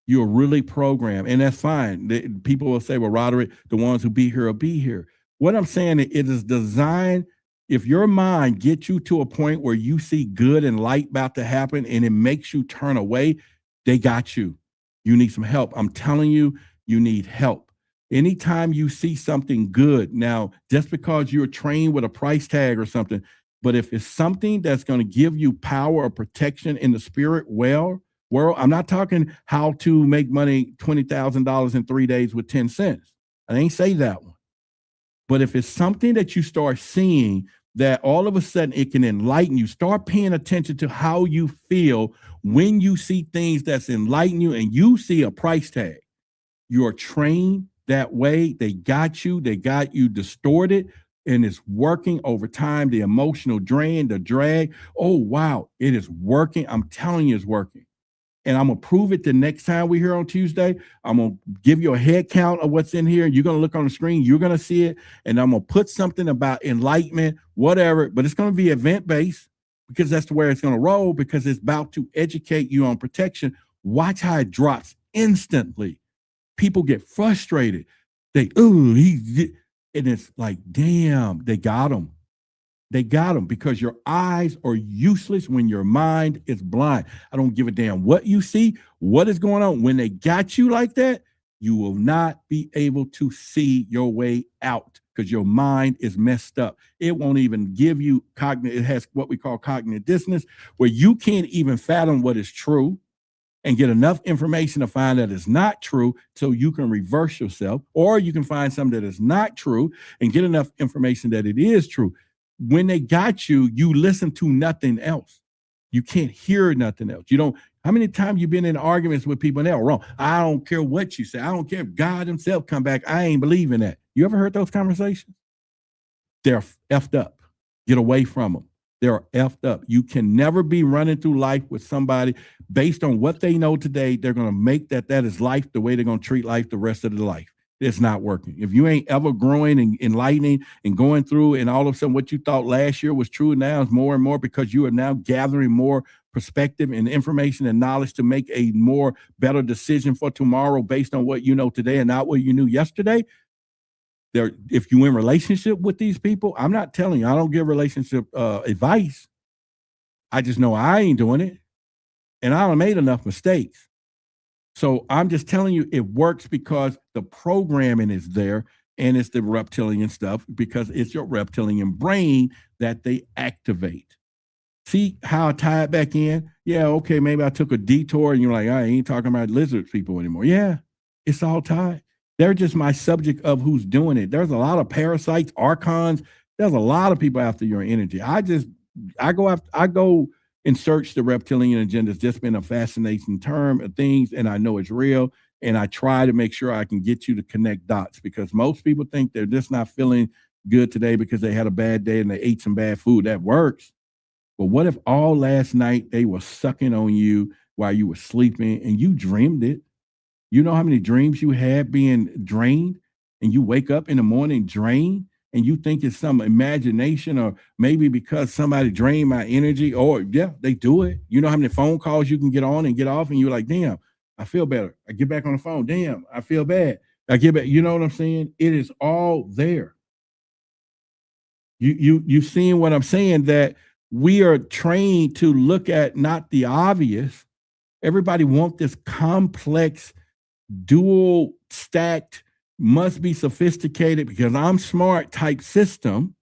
You're really programmed, and that's fine. People will say, well, Roderick, the ones who be here will be here. What I'm saying, it is designed If your mind gets you to a point where you see good and light about to happen and it makes you turn away, they got you. You need some help. I'm telling you, you need help. Anytime you see something good, now, just because you're trained with a price tag or something, but if it's something that's going to give you power or protection in the spirit world, I'm not talking how to make money $20,000 in 3 days with 10 cents. I ain't say that one. But if it's something that you start seeing that all of a sudden it can enlighten you, start paying attention to how you feel when you see things that's enlighten you and you see a price tag. You're trained that way. They got you distorted, and it's working over time. The emotional drain, the drag. Oh, wow, it is working. I'm telling you, it's working. And I'm going to prove it the next time we're here on Tuesday. I'm going to give you a head count of what's in here. You're going to look on the screen. You're going to see it. And I'm going to put something about enlightenment, whatever. But it's going to be event-based because that's the way it's going to roll, because it's about to educate you on protection. Watch how it drops instantly. People get frustrated. And it's like, damn, they got him. They got them, because your eyes are useless when your mind is blind. I don't give a damn what you see, what is going on. When they got you like that, you will not be able to see your way out because your mind is messed up. It won't even give you cognitive. It has what we call cognitive dissonance, where you can't even fathom what is true and get enough information to find that it's not true so you can reverse yourself, or you can find something that is not true and get enough information that it is true. When they got you, you listen to nothing else. You can't hear nothing else. You don't. How many times you been in arguments with people and they're wrong? I don't care what you say. I don't care if God himself come back. I ain't believing that. You ever heard those conversations? They're effed up. Get away from them. They're effed up. You can never be running through life with somebody based on what they know today. They're going to make that is life, the way they're going to treat life the rest of their life. It's not working. If you ain't ever growing and enlightening and going through, and all of a sudden what you thought last year was true now is more and more, because you are now gathering more perspective and information and knowledge to make a more better decision for tomorrow based on what you know today and not what you knew yesterday. If you in relationship with these people, I'm not telling you, I don't give relationship advice. I just know I ain't doing it, and I done made enough mistakes. So I'm just telling you, it works because the programming is there, and it's the reptilian stuff, because it's your reptilian brain that they activate. See how I tie it back in? Yeah, okay, maybe I took a detour and you're like, I ain't talking about lizard people anymore. Yeah, it's all tied. They're just my subject of who's doing it. There's a lot of parasites, archons. There's a lot of people after your energy. I go and search the reptilian agenda. It's just been a fascinating term of things, and I know it's real. And I try to make sure I can get you to connect dots, because most people think they're just not feeling good today because they had a bad day and they ate some bad food. That works. But what if all last night they were sucking on you while you were sleeping and you dreamed it? You know how many dreams you had being drained, and you wake up in the morning drained, and you think it's some imagination, or maybe because somebody drained my energy, or yeah, they do it. You know how many phone calls you can get on and get off, and you're like, damn, I feel better. I get back on the phone. Damn, I feel bad. I get back. You know what I'm saying? It is all there. You seeing what I'm saying? That we are trained to look at not the obvious. Everybody wants this complex, dual stacked, must be sophisticated because I'm smart type system,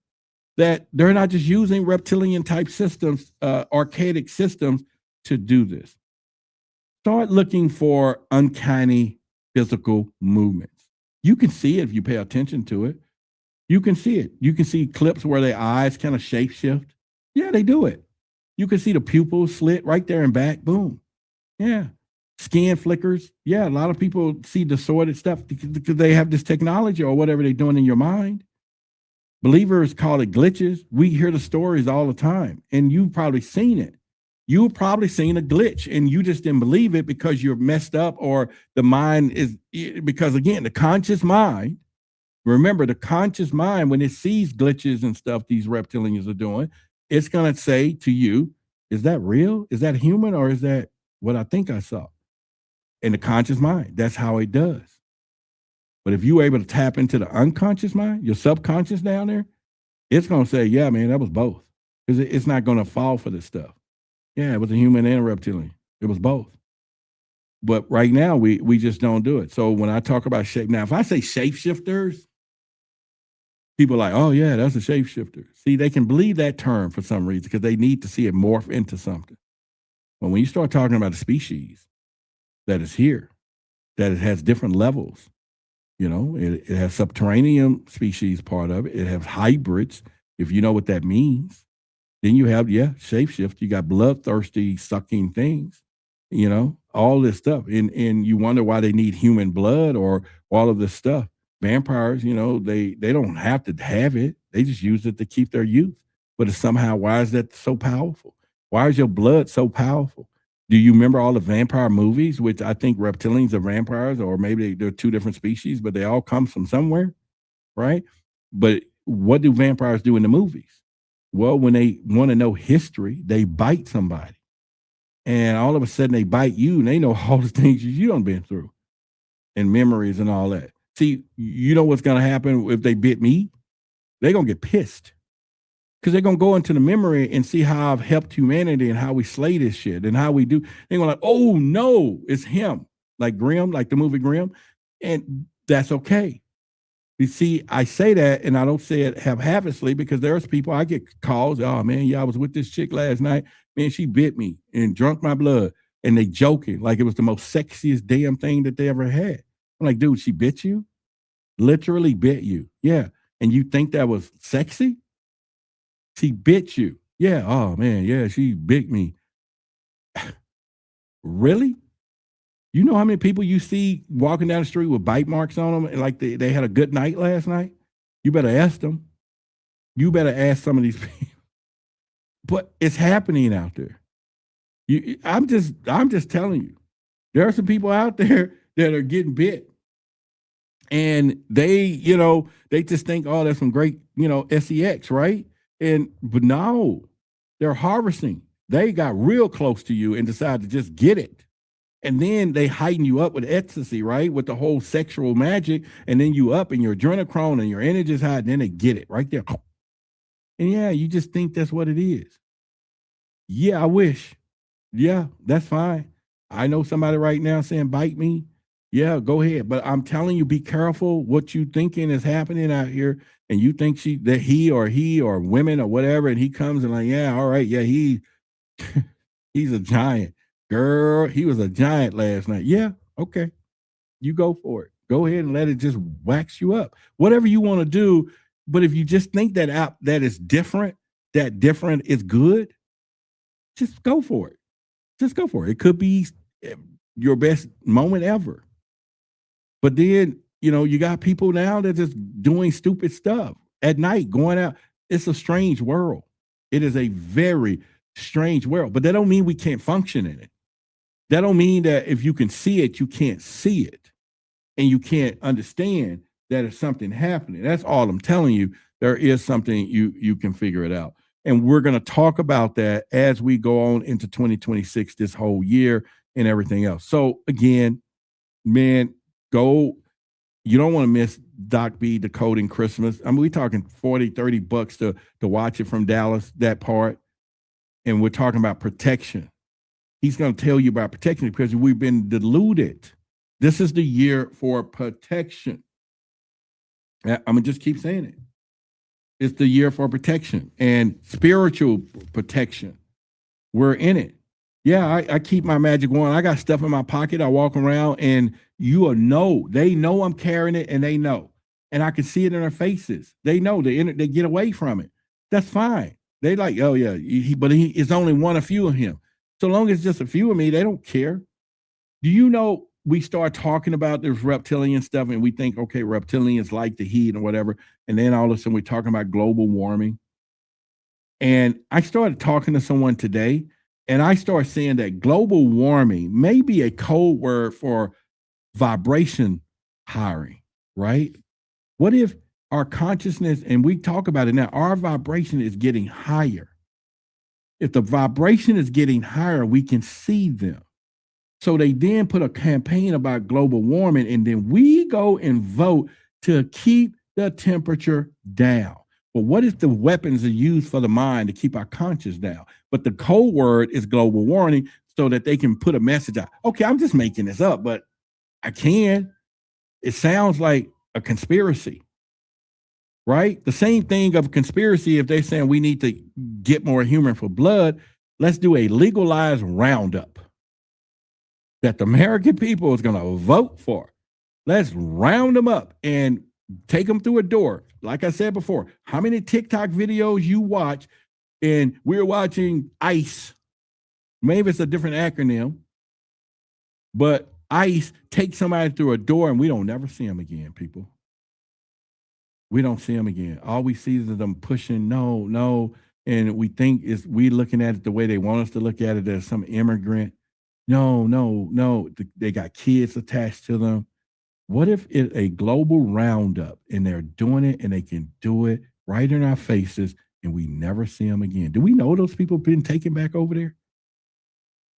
that they're not just using reptilian type systems, archaic systems to do this. Start looking for uncanny physical movements. You can see it if you pay attention to it. You can see it. You can see clips where their eyes kind of shape shift. Yeah, they do it. You can see the pupils slit right there and back. Boom. Yeah. Skin flickers. Yeah, a lot of people see distorted stuff because they have this technology or whatever they're doing in your mind. Believers call it glitches. We hear the stories all the time, and you've probably seen it. You've probably seen a glitch, and you just didn't believe it because you're messed up, or the mind is, because again, the conscious mind, remember the conscious mind, when it sees glitches and stuff these reptilians are doing, it's going to say to you, is that real? Is that human? Or is that what I think I saw? In the conscious mind, that's how it does. But if you're able to tap into the unconscious mind, your subconscious down there, it's going to say, yeah, man, that was both. Because it's not going to fall for this stuff. Yeah, it was a human and a reptilian. It was both. But right now, we just don't do it. So when I talk about shape, now, if I say shapeshifters, people are like, oh, yeah, that's a shapeshifter. See, they can believe that term for some reason because they need to see it morph into something. But when you start talking about a species that is here, that it has different levels, you know, it has subterranean species part of it. It has hybrids, if you know what that means. Then you have, shapeshift. You got bloodthirsty, sucking things, you know, all this stuff. And you wonder why they need human blood or all of this stuff. Vampires, you know, they don't have to have it. They just use it to keep their youth. But it's somehow, why is that so powerful? Why is your blood so powerful? Do you remember all the vampire movies, which I think reptilians are vampires, or maybe they're two different species, but they all come from somewhere, right? But what do vampires do in the movies? Well, when they want to know history, they bite somebody. And all of a sudden they bite you and they know all the things you done been through and memories and all that. See, you know what's going to happen if they bit me? They're going to get pissed because they're going to go into the memory and see how I've helped humanity and how we slay this shit and how we do. They're going to like, oh, no, it's him. Like Grimm, like the movie Grimm. And that's okay. You see, I say that and I don't say it haphazardly because there's people, I get calls, oh, man, yeah, I was with this chick last night. Man, she bit me and drunk my blood. And they joking like it was the most sexiest damn thing that they ever had. I'm like, dude, she bit you? Literally bit you. Yeah. And you think that was sexy? She bit you. Yeah. Oh, man. Yeah, she bit me. Really? You know how many people you see walking down the street with bite marks on them and like they had a good night last night? You better ask them. You better ask some of these people. But it's happening out there. I'm just telling you. There are some people out there that are getting bit. And they just think, oh, that's some great, sex, right? But no, they're harvesting. They got real close to you and decided to just get it. And then they heighten you up with ecstasy, right? With the whole sexual magic. And then you up and your adrenochrome and your energy is high. And then they get it right there. And yeah, you just think that's what it is. Yeah, I wish. Yeah, that's fine. I know somebody right now saying, bite me. Yeah, go ahead. But I'm telling you, be careful what you thinking is happening out here. And you think he or women or whatever. And he comes and like, yeah, all right. Yeah, he's a giant. Girl, he was a giant last night. Yeah, okay. You go for it. Go ahead and let it just wax you up. Whatever you want to do. But if you just think that is different, that different is good, just go for it. Just go for it. It could be your best moment ever. But then, you got people now that just doing stupid stuff at night, going out. It's a strange world. It is a very strange world. But that don't mean we can't function in it. That don't mean that if you can see it, you can't see it. And you can't understand that it's something happening. That's all I'm telling you. There is something you can figure it out. And we're going to talk about that as we go on into 2026, this whole year and everything else. So again, man, go. You don't want to miss Doc B Decoding Christmas. I mean, we're talking $40, $30 to watch it from Dallas, that part. And we're talking about protection. He's going to tell you about protection because we've been deluded. This is the year for protection. I'm going to just keep saying it. It's the year for protection and spiritual protection. We're in it. Yeah, I keep my magic wand. I got stuff in my pocket. I walk around and they know I'm carrying it and they know. And I can see it in their faces. They know they get away from it. That's fine. They like, oh yeah, but it's only one, a few of him. So long as it's just a few of me, they don't care. Do you know we start talking about this reptilian stuff and we think, okay, reptilians like the heat and whatever. And then all of a sudden we're talking about global warming. And I started talking to someone today and I started saying that global warming may be a code word for vibration hiring, right? What if our consciousness, and we talk about it now, our vibration is getting higher. If the vibration is getting higher, we can see them. So they then put a campaign about global warming, and then we go and vote to keep the temperature down. But what if the weapons are used for the mind to keep our conscience down? But the code word is global warming so that they can put a message out. Okay, I'm just making this up, but I can. It sounds like a conspiracy, right? The same thing of conspiracy, if they're saying we need to get more human for blood, let's do a legalized roundup that the American people is going to vote for. Let's round them up and take them through a door. Like I said before, how many TikTok videos you watch, and we're watching ICE. Maybe it's a different acronym, but ICE takes somebody through a door and we don't never see them again, people. We don't see them again. All we see is them pushing no, and we think we looking at it the way they want us to look at it as some immigrant. No. They got kids attached to them. What if it's a global roundup and they're doing it and they can do it right in our faces and we never see them again? Do we know those people been taken back over there?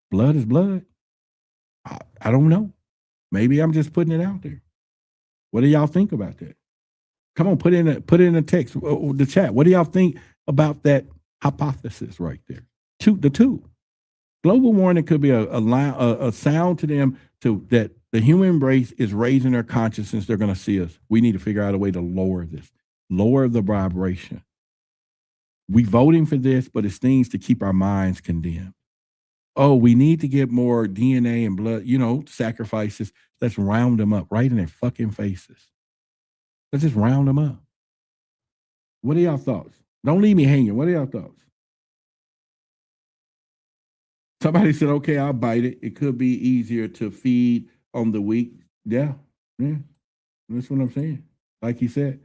Blood is blood. I don't know. Maybe I'm just putting it out there. What do y'all think about that? Come on, put in a text, the chat. What do y'all think about that hypothesis right there? The two. Global warming could be a sound to them that the human race is raising their consciousness. They're going to see us. We need to figure out a way to lower this, lower the vibration. We voting for this, but it's things to keep our minds condemned. Oh, we need to get more DNA and blood, sacrifices. Let's round them up right in their fucking faces. Let's just round them up. What are y'all thoughts? Don't leave me hanging. What are y'all thoughts? Somebody said, okay, I'll bite it. It could be easier to feed on the weak. Yeah. That's what I'm saying. Like he said,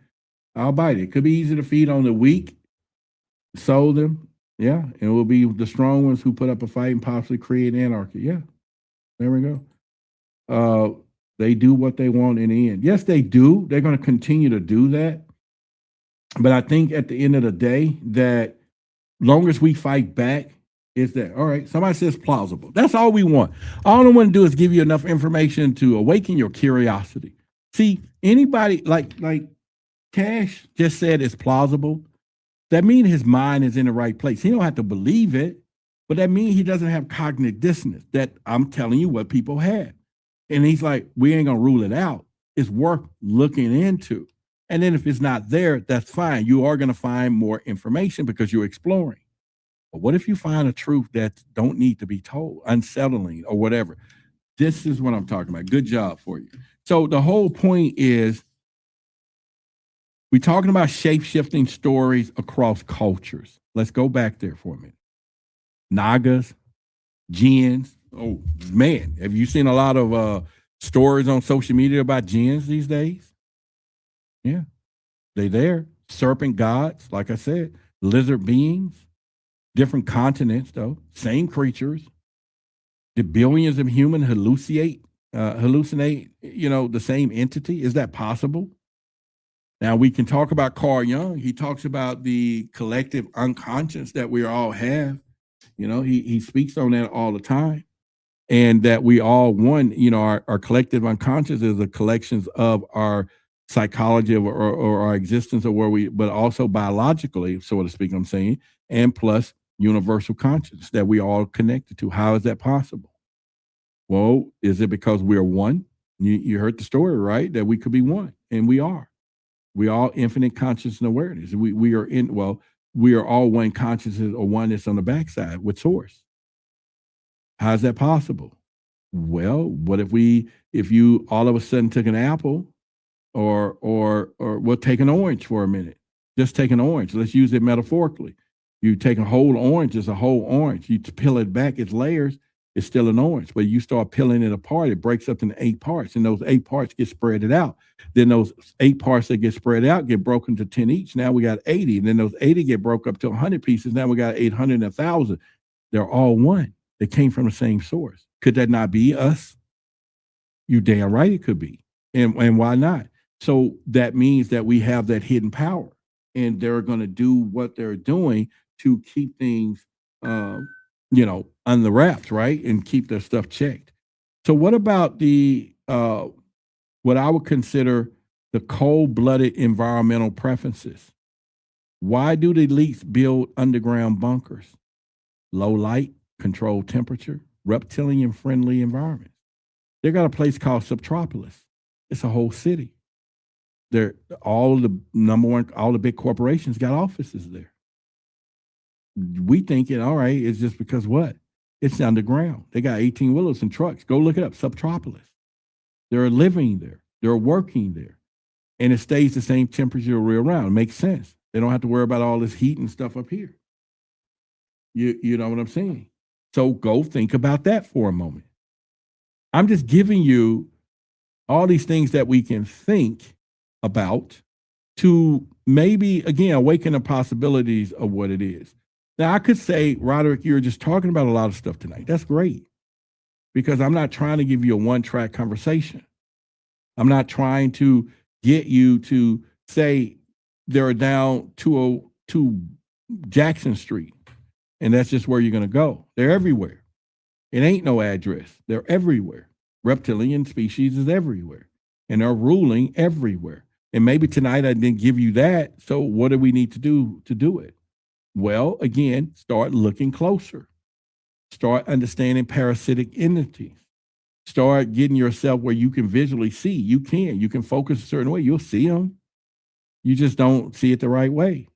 I'll bite it. It could be easier to feed on the weak, sow them. Yeah. And it will be the strong ones who put up a fight and possibly create anarchy. Yeah. There we go. They do what they want in the end. Yes, they do. They're going to continue to do that. But I think at the end of the day, that long as we fight back, is that all right? Somebody says plausible. That's all we want. All I want to do is give you enough information to awaken your curiosity. See, anybody like Cash just said it's plausible. That means his mind is in the right place. He don't have to believe it, but that means he doesn't have cognitive dissonance. That I'm telling you what people have. And he's like, we ain't gonna rule it out. It's worth looking into. And then if it's not there, that's fine. You are gonna find more information because you're exploring. But what if you find a truth that don't need to be told, unsettling or whatever? This is what I'm talking about. Good job for you. So the whole point is we're talking about shape-shifting stories across cultures. Let's go back there for a minute. Nagas, jinns. Oh, man. Have you seen a lot of stories on social media about jinns these days? Yeah, they're there. Serpent gods, like I said, lizard beings. Different continents, though, same creatures. The billions of humans hallucinate, the same entity. Is that possible? Now, we can talk about Carl Jung. He talks about the collective unconscious that we all have. He speaks on that all the time. And that we all, our collective unconscious is a collection of our psychology or our existence of but also biologically, so to speak, I'm saying, and plus universal consciousness that we all connected to. How is that possible? Well, is it because we're one? You heard the story, right? That we could be one, and we are. We are all infinite consciousness and awareness. We are all one consciousness or oneness on the backside with source. How is that possible? Well, what if you all of a sudden took an apple or we'll take an orange for a minute. Just take an orange. Let's use it metaphorically. You take a whole orange, it's a whole orange. You peel it back, it's layers, it's still an orange. But you start peeling it apart, it breaks up into 8 parts, and those 8 parts get spread out. Then those 8 parts that get spread out get broken to 10 each. Now we got 80, and then those 80 get broke up to 100 pieces. Now we got 800 and 1,000. They're all one. They came from the same source. Could that not be us? You damn right it could be. And why not? So that means that we have that hidden power, and they're going to do what they're doing to keep things, on the wraps, right? And keep their stuff checked. So what about what I would consider the cold-blooded environmental preferences? Why do the elites build underground bunkers? Low light, controlled temperature, reptilian friendly environments. They got a place called Subtropolis. It's a whole city. They're all the all the big corporations got offices there. We thinking, all right, it's just because what? It's underground. They got 18-wheelers and trucks. Go look it up, Subtropolis. They're living there. They're working there. And it stays the same temperature all around. It makes sense. They don't have to worry about all this heat and stuff up here. You know what I'm saying? So go think about that for a moment. I'm just giving you all these things that we can think about to maybe, again, awaken the possibilities of what it is. Now, I could say, Roderick, you're just talking about a lot of stuff tonight. That's great, because I'm not trying to give you a one-track conversation. I'm not trying to get you to say they're down 202 Jackson Street, and that's just where you're going to go. They're everywhere. It ain't no address. They're everywhere. Reptilian species is everywhere, and they're ruling everywhere. And maybe tonight I didn't give you that, so what do we need to do it? Well, again, start looking closer. Start understanding parasitic entities. Start getting yourself where you can visually see. You can focus a certain way. You'll see them. You just don't see it the right way.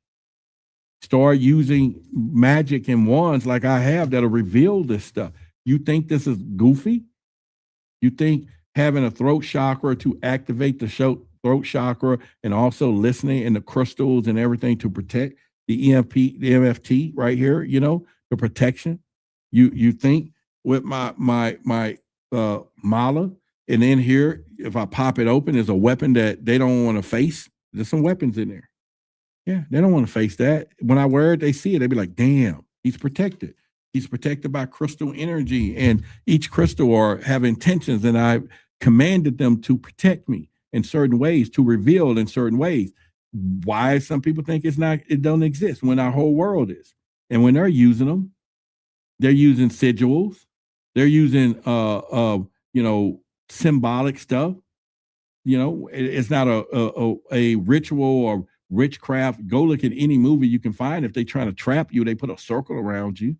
Start using magic and wands like I have that'll reveal this stuff. You think this is goofy? You think having a throat chakra to activate the throat chakra and also listening and the crystals and everything to protect the the MFT right here, the protection. You think with my mala, and in here, if I pop it open, there's a weapon that they don't want to face. There's some weapons in there. Yeah, they don't want to face that. When I wear it, they see it. They be like, damn, he's protected. He's protected by crystal energy, and each crystal have intentions, and I commanded them to protect me in certain ways, to reveal in certain ways. Why some people think it don't exist when our whole world is. And when they're using them, they're using sigils, they're using symbolic stuff. It's not a ritual or witchcraft. Go look at any movie you can find. If they're trying to trap you, they put a circle around you,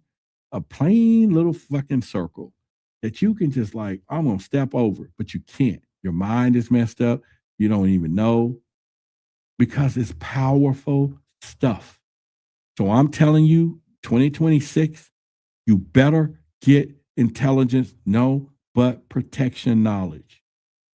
a plain little fucking circle that you can just I'm gonna step over, but you can't. Your mind is messed up. You don't even know, because it's powerful stuff. So I'm telling you, 2026, you better get intelligence, but protection knowledge.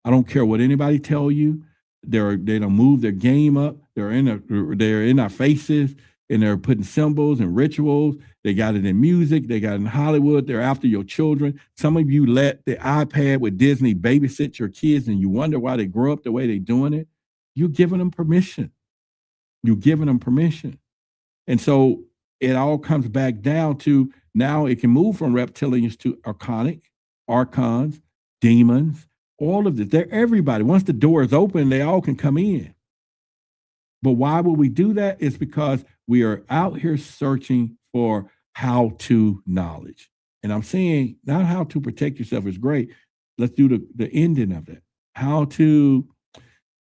I don't care what anybody tell you. They don't move their game up. They're in our faces, and they're putting symbols and rituals. They got it in music. They got it in Hollywood. They're after your children. Some of you let the iPad with Disney babysit your kids, and you wonder why they grow up the way they're doing it. You're giving them permission. You're giving them permission. And so it all comes back down to now it can move from reptilians to archons, demons, all of this. They're everybody. Once the door is open, they all can come in. But why would we do that? It's because we are out here searching for how-to knowledge. And I'm saying not how to protect yourself is great. Let's do the ending of it. How to,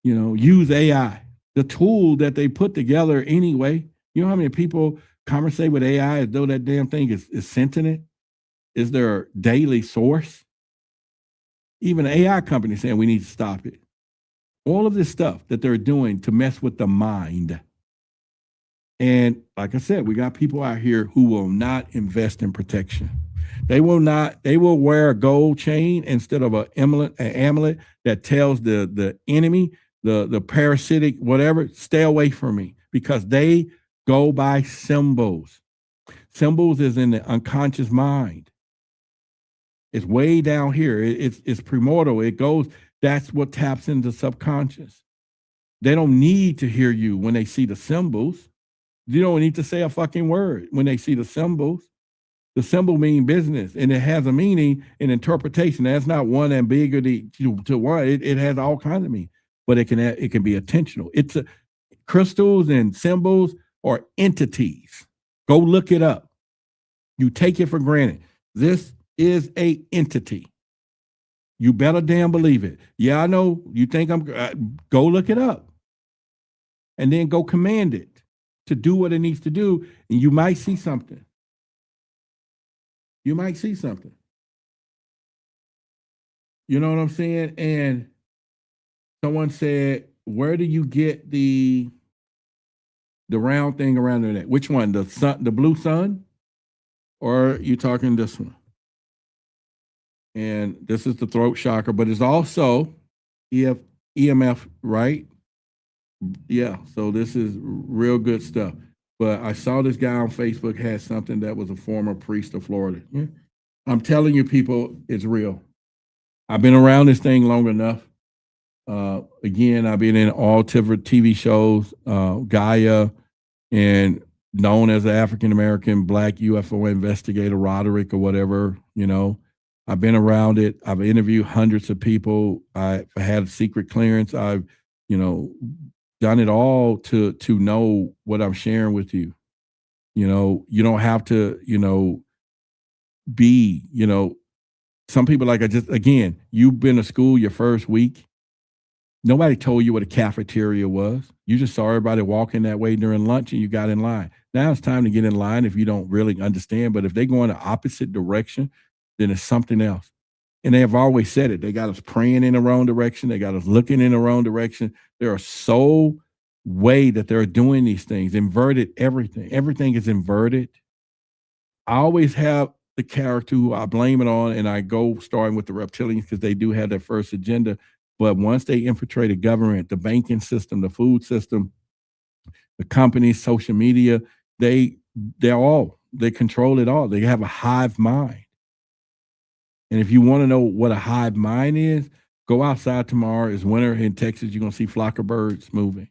use AI, the tool that they put together anyway. You know how many people conversate with AI as though that damn thing is sentient? Is their daily source? Even AI companies saying we need to stop it. All of this stuff that they're doing to mess with the mind. And like I said, we got people out here who will not invest in protection. They will wear a gold chain instead of an amulet that tells the enemy, the parasitic, whatever, stay away from me, because they go by symbols. Symbols is in the unconscious mind. It's way down here. It's primordial. It goes, that's what taps into subconscious. They don't need to hear you when they see the symbols. You don't need to say a fucking word when they see the symbols. The symbol means business, and it has a meaning and interpretation. That's not one ambiguity to one. It has all kinds of meaning, but it can be intentional. Crystals and symbols are entities. Go look it up. You take it for granted. This is a entity. You better damn believe it. Yeah, I know you think go look it up, and then go command it to do what it needs to do, and you might see something. You might see something. You know what I'm saying? And someone said, where do you get the round thing around their neck? Which one? The sun, the blue sun? Or you talking this one? And this is the throat chakra, but it's also EMF, right? Yeah, so this is real good stuff. But I saw this guy on Facebook had something that was a former priest of Florida. Yeah. I'm telling you, people, it's real. I've been around this thing long enough. Again, I've been in all TV shows, Gaia, and known as an African-American Black UFO investigator, Roderick or whatever, you know. I've been around it. I've interviewed hundreds of people. I've had secret clearance. I've, you know, done it all to know what I'm sharing with you. You know, you don't have to, you know, be, you know, some people like again, you've been to school your first week. Nobody told you what a cafeteria was. You just saw everybody walking that way during lunch and you got in line. Now it's time to get in line if you don't really understand. But if they go in the opposite direction, then it's something else. And they have always said it. They got us praying in the wrong direction. They got us looking in the wrong direction. There are so way that they're doing these things. Inverted everything. Everything is inverted. I always have the character who I blame it on, and I go starting with the reptilians because they do have their first agenda. But once they infiltrate the government, the banking system, the food system, the companies, social media, they control it all. They have a hive mind. And if you want to know what a hive mind is, go outside tomorrow. It's winter in Texas. You're going to see flock of birds moving.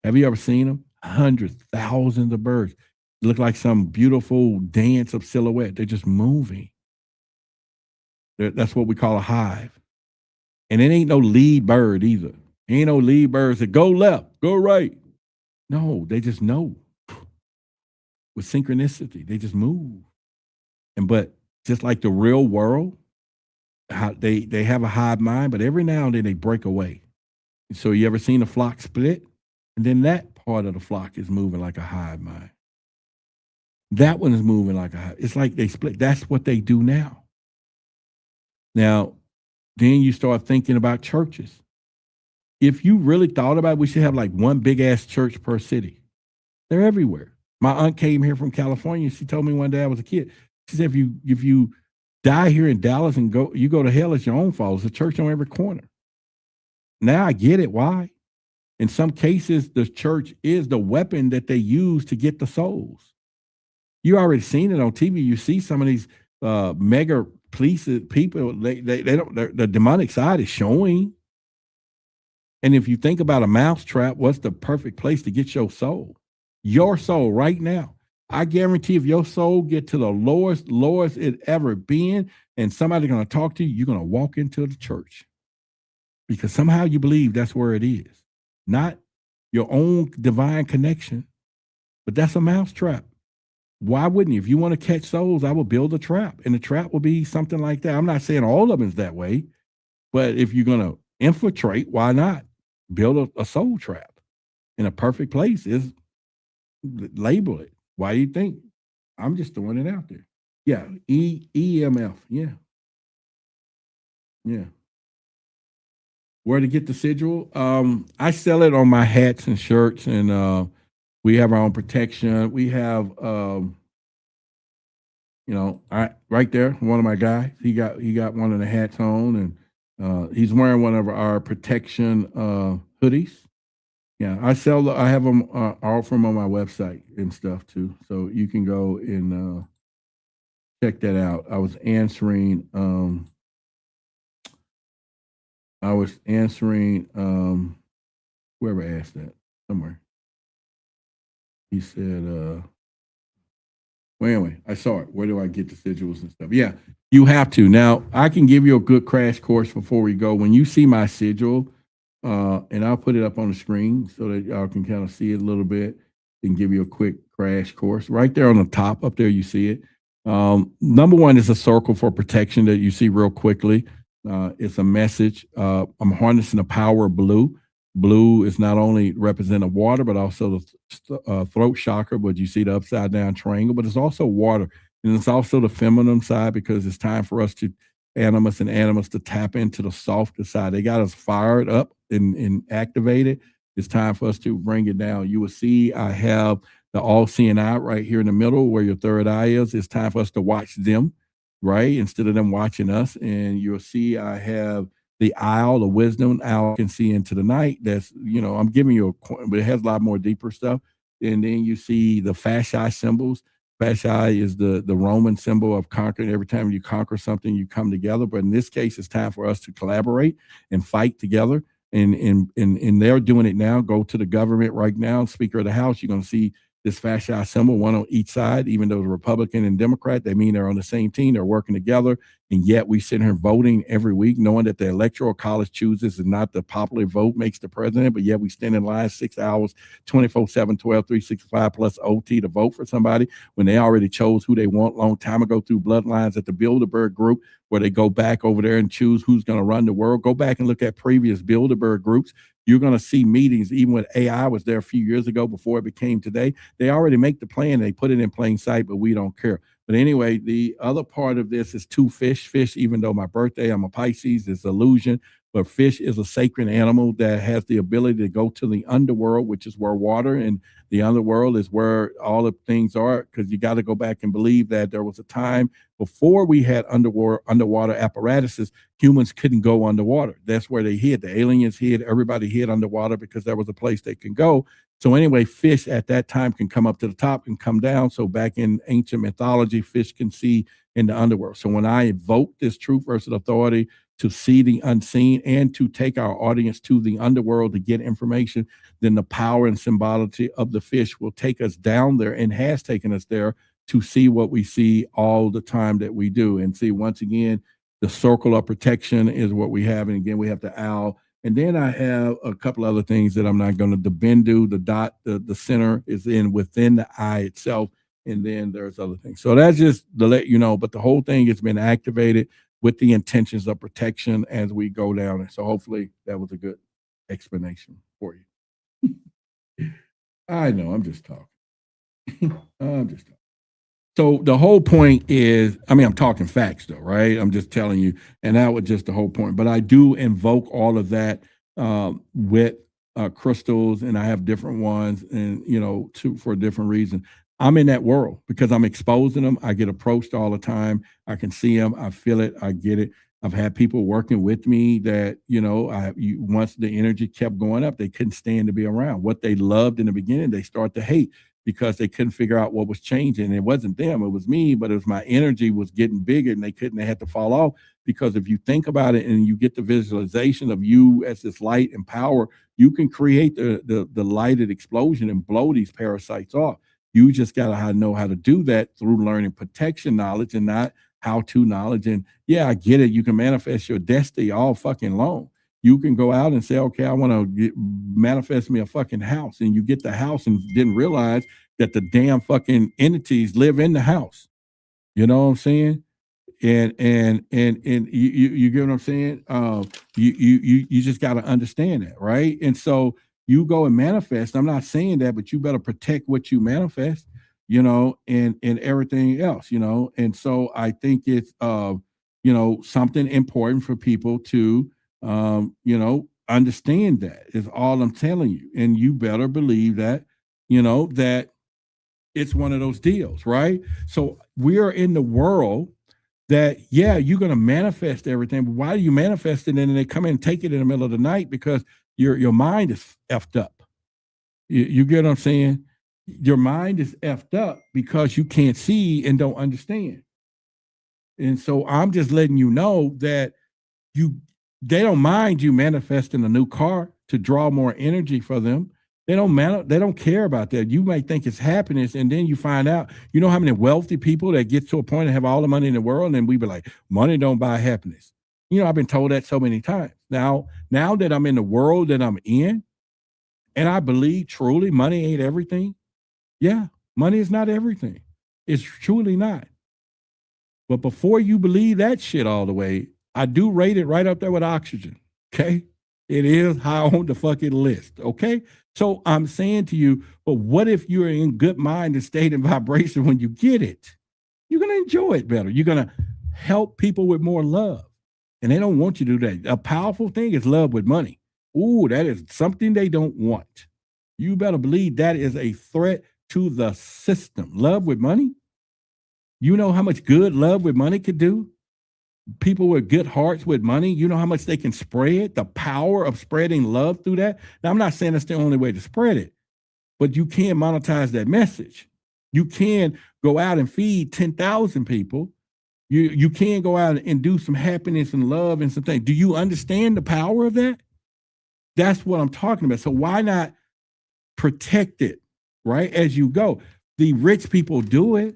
Have you ever seen them? Hundreds, thousands of birds. They look like some beautiful dance of silhouette. They're just moving. That's what we call a hive. And it ain't no lead bird either. Ain't no lead birds that go left, go right. No, they just know. With synchronicity, they just move. But just like the real world, how they have a hive mind, but every now and then they break away. So you ever seen a flock split? And then that part of the flock is moving like a hive mind. That one is moving like a hive. It's like they split. That's what they do now. Now, then you start thinking about churches. If you really thought about it, we should have like one big ass church per city. They're everywhere. My aunt came here from California. She told me one day I was a kid. She said, if you die here in Dallas and you go to hell, it's your own fault. There's a church on every corner. Now I get it. Why? In some cases, the church is the weapon that they use to get the souls. You already seen it on TV. You see some of these mega people, they don't, the demonic side is showing. And if you think about a mousetrap, what's the perfect place to get your soul? Your soul right now. I guarantee if your soul get to the lowest it ever been, and somebody's going to talk to you, you're going to walk into the church. Because somehow you believe that's where it is. Not your own divine connection, but that's a mousetrap. Why wouldn't you? If you want to catch souls, I will build a trap, and the trap will be something like that. I'm not saying all of them is that way, but if you're going to infiltrate, why not build a soul trap in a perfect place? Is label it. Why do you think? I'm just throwing it out there. Yeah, EMF. Yeah. Where to get the sigil? I sell it on my hats and shirts, and we have our own protection. We have, right there, one of my guys. He got one of the hats on, and he's wearing one of our protection hoodies. Yeah, I have them all from on my website and stuff too. So you can go and check that out. I was answering whoever asked that somewhere. He said, well, anyway, I saw it. Where do I get the sigils and stuff? Yeah, you have to. Now, I can give you a good crash course before we go. When you see my sigil, and I'll put it up on the screen so that y'all can kind of see it a little bit and give you a quick crash course. Right there on the top, up there, you see it. Number one is a circle for protection that you see real quickly. It's a message. I'm harnessing the power of blue. Blue is not only representing water, but also the throat chakra, but you see the upside down triangle, but it's also water. And it's also the feminine side because it's time for us to, animus and animus, to tap into the softer side. They got us fired up and activated. It's time for us to bring it down. You will see I have the all-seeing eye right here in the middle where your third eye is. It's time for us to watch them, right? Instead of them watching us. And you'll see I have the owl, the wisdom owl can see into the night. That's, I'm giving you but it has a lot more deeper stuff. And then you see the fasci symbols. Fasci is the Roman symbol of conquering. Every time you conquer something, you come together. But in this case, it's time for us to collaborate and fight together. And they're doing it now. Go to the government right now, Speaker of the House, you're going to see this fasci symbol, one on each side. Even though the Republican and Democrat, they mean they're on the same team, they're working together. And yet we sit here voting every week, knowing that the Electoral College chooses and not the popular vote makes the president, but yet we stand in line 6 hours, 24/7, 12, 365 plus OT to vote for somebody when they already chose who they want a long time ago through bloodlines at the Bilderberg group, where they go back over there and choose who's going to run the world. Go back and look at previous Bilderberg groups. You're going to see meetings, even when AI was there a few years ago before it became today. They already make the plan. They put it in plain sight, but we don't care. But anyway, the other part of this is two fish. Fish, even though my birthday, I'm a Pisces, it's illusion. But fish is a sacred animal that has the ability to go to the underworld, which is where water, and the underworld is where all the things are, because you got to go back and believe that there was a time before we had underwater apparatuses, humans couldn't go underwater. That's where they hid. The aliens hid. Everybody hid underwater because there was a place they can go. So anyway, fish at that time can come up to the top and come down. So back in ancient mythology, fish can see in the underworld. So when I invoke this truth versus authority to see the unseen and to take our audience to the underworld to get information, then the power and symbology of the fish will take us down there and has taken us there to see what we see all the time that we do. And see, once again, the circle of protection is what we have. And again, we have the owl. And then I have a couple other things that I'm not going to, the bindu, the dot, the center is within the eye itself. And then there's other things. So that's just to let you know, but the whole thing has been activated with the intentions of protection as we go down. And so hopefully that was a good explanation for you. I know, I'm just talking. I'm just talking. So the whole point is, I'm talking facts though, right? I'm just telling you, and that was just the whole point. But I do invoke all of that with crystals, and I have different ones, and for a different reason. I'm in that world because I'm exposing them. I get approached all the time. I can see them. I feel it. I get it. I've had people working with me that, once the energy kept going up, they couldn't stand to be around. What they loved in the beginning, they start to hate because they couldn't figure out what was changing. It wasn't them, it was me, but it was my energy was getting bigger and they had to fall off. Because if you think about it and you get the visualization of you as this light and power, you can create the lighted explosion and blow these parasites off. You just got to know how to do that through learning protection knowledge and not how-to knowledge. And yeah, I get it. You can manifest your destiny all fucking long. You can go out and say, okay, I want to manifest me a fucking house. And you get the house and didn't realize that the damn fucking entities live in the house. You know what I'm saying? And you get what I'm saying? You just got to understand that, right? And so you go and manifest. I'm not saying that, but you better protect what you manifest, and everything else, And so I think it's, something important for people to, understand that is all I'm telling you. And you better believe that, that it's one of those deals, right? So we are in the world that, yeah, you're going to manifest everything. But why do you manifest it? And then they come in and take it in the middle of the night because your mind is effed up. You get what I'm saying? Your mind is effed up because you can't see and don't understand. And so I'm just letting you know that they don't mind you manifesting a new car to draw more energy for them. They don't care about that. You might think it's happiness, and then you find out, how many wealthy people that get to a point and have all the money in the world, and then we be like, money don't buy happiness. I've been told that so many times. Now that I'm in the world that I'm in, and I believe truly money ain't everything. Yeah, money is not everything. It's truly not. But before you believe that shit all the way, I do rate it right up there with oxygen. Okay. It is high on the fucking list. Okay. So I'm saying to you, but what if you're in good mind and state and vibration when you get it? You're going to enjoy it better. You're going to help people with more love. And they don't want you to do that. A powerful thing is love with money. Ooh, that is something they don't want. You better believe that is a threat to the system. Love with money? You know how much good love with money could do? People with good hearts with money, you know how much they can spread? The power of spreading love through that. Now, I'm not saying that's the only way to spread it, but you can monetize that message. You can go out and feed 10,000 people. You can go out and do some happiness and love and some things. Do you understand the power of that? That's what I'm talking about. So why not protect it, right, as you go? The rich people do it.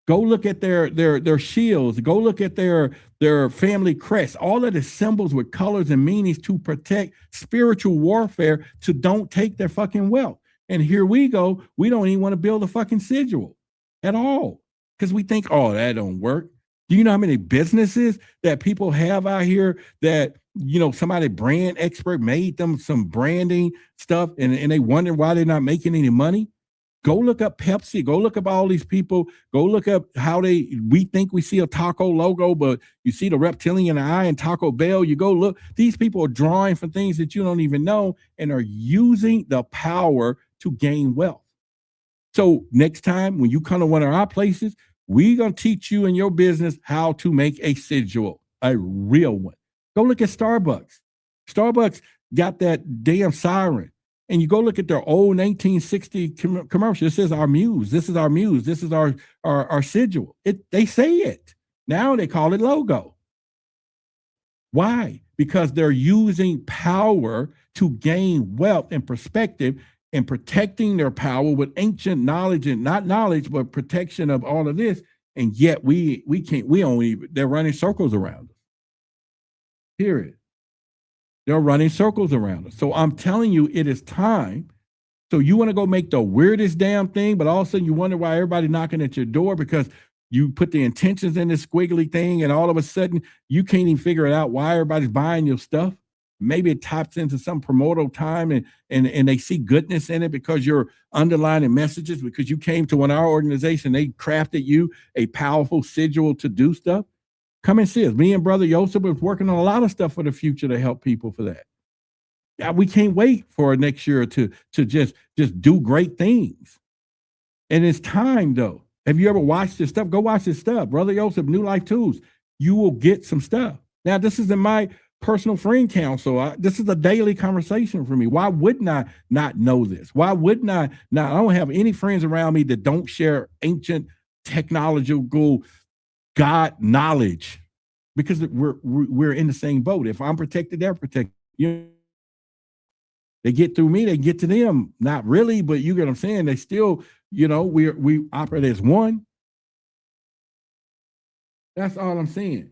Go look at their shields. Go look at their family crests. All of the symbols with colors and meanings to protect spiritual warfare to don't take their fucking wealth. And here we go. We don't even want to build a fucking sigil at all because we think, oh, that don't work. Do you know how many businesses that people have out here that, you know, somebody brand expert made them some branding stuff and they wonder why they're not making any money? Go look up Pepsi. Go look up all these people. Go look up how we think we see a taco logo, but you see the reptilian eye and Taco Bell. You go look. These people are drawing from things that you don't even know and are using the power to gain wealth. So next time when you come to one of our places, we're going to teach you in your business how to make a sigil, a real one. Go look at Starbucks. Starbucks got that damn siren. And you go look at their old 1960 commercial. It says our muse. This is our muse. This is our sigil. They say it. Now they call it logo. Why? Because they're using power to gain wealth and perspective and protecting their power with ancient knowledge and not knowledge, but protection of all of this. And yet they're running circles around us. Period. They're running circles around us. So I'm telling you, it is time. So you want to go make the weirdest damn thing, but all of a sudden you wonder why everybody's knocking at your door because you put the intentions in this squiggly thing and all of a sudden you can't even figure it out why everybody's buying your stuff. Maybe it taps into some promoter time and they see goodness in it because you're underlining messages because you came to our organization. They crafted you a powerful sigil to do stuff. Come and see us. Me and Brother Yosef was working on a lot of stuff for the future to help people for that. Yeah, we can't wait for next year to just do great things. And it's time, though. Have you ever watched this stuff? Go watch this stuff. Brother Yosef, New Life Tools. You will get some stuff. Now, this is in my personal friend council. This is a daily conversation for me. Why wouldn't I not know this? Why wouldn't I not? I don't have any friends around me that don't share ancient technological God knowledge because we're in the same boat. If I'm protected, they're protected. They get through me, they get to them. Not really, but you get what I'm saying. They still, we operate as one. That's all I'm saying.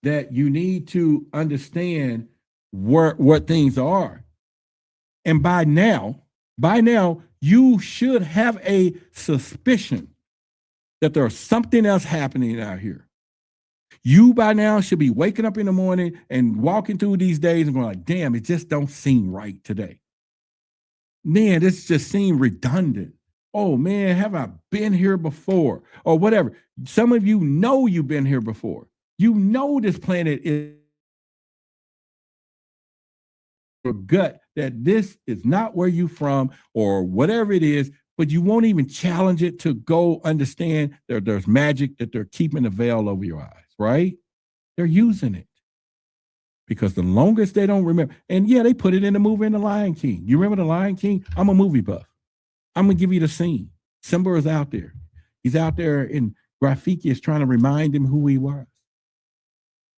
That you need to understand what things are. And by now, you should have a suspicion that there's something else happening out here. You by now should be waking up in the morning and walking through these days and going like, damn, it just don't seem right today. Man, this just seemed redundant. Oh man, have I been here before? Or whatever. Some of you know you've been here before. You know this planet is your gut, that this is not where you're from or whatever it is, but you won't even challenge it to go understand there's magic, that they're keeping the veil over your eyes, right? They're using it. Because the longest they don't remember, and yeah, they put it in the movie in The Lion King. You remember The Lion King? I'm a movie buff. I'm going to give you the scene. Simba is out there. He's out there and Rafiki is trying to remind him who he was.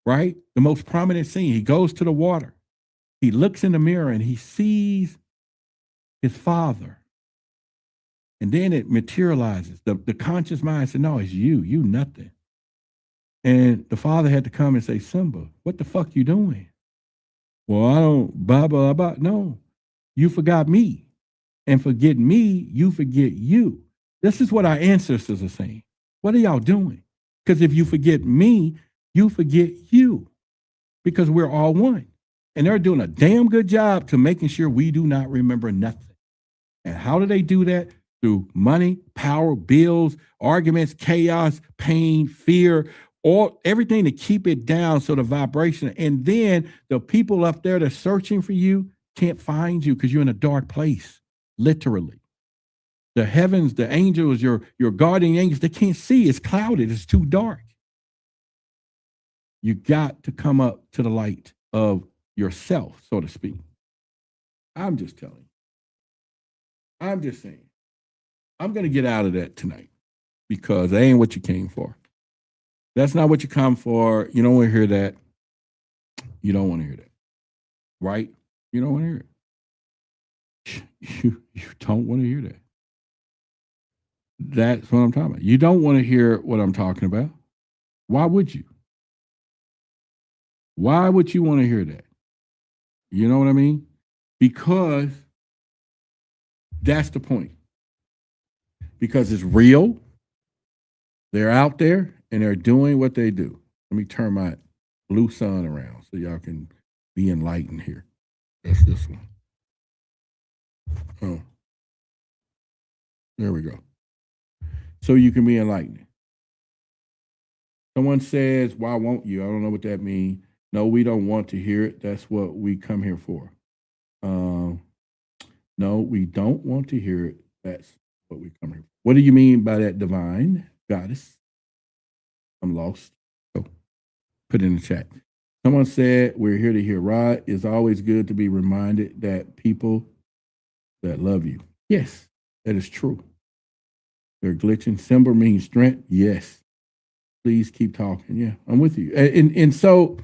Right? The most prominent scene. He goes to the water. He looks in the mirror and he sees his father. And then it materializes. The conscious mind said, no, it's you. You nothing. And the father had to come and say, Simba, what the fuck you doing? Well, I don't, blah, blah, blah. No, you forgot me. And forget me, you forget you. This is what our ancestors are saying. What are y'all doing? Because if you forget me, you forget you. Because we're all one. And they're doing a damn good job to making sure we do not remember nothing. And how do they do that? Through money, power, bills, arguments, chaos, pain, fear, or everything to keep it down so the vibration. And then the people up there that's searching for you can't find you because you're in a dark place, literally. The heavens, the angels, your guardian angels, they can't see. It's clouded. It's too dark. You got to come up to the light of yourself, so to speak. I'm just telling you. I'm just saying. I'm going to get out of that tonight because that ain't what you came for. That's not what you come for. You don't want to hear that. You don't want to hear that. Right? You don't want to hear it. You don't want to hear that. That's what I'm talking about. You don't want to hear what I'm talking about. Why would you? Why would you want to hear that? You know what I mean? Because that's the point. Because it's real. They're out there and they're doing what they do. Let me turn my blue sun around so y'all can be enlightened here. That's this one. Oh, there we go. So you can be enlightened. Someone says, why won't you? I don't know what that means. No, we don't want to hear it. That's what we come here for. No, we don't want to hear it. That's what we come here for. What do you mean by that, divine goddess? I'm lost. So put it in the chat. Someone said, we're here to hear Rod. It's always good to be reminded that people that love you. Yes, that is true. They're glitching. Symbol means strength. Yes. Please keep talking. Yeah, I'm with you. And so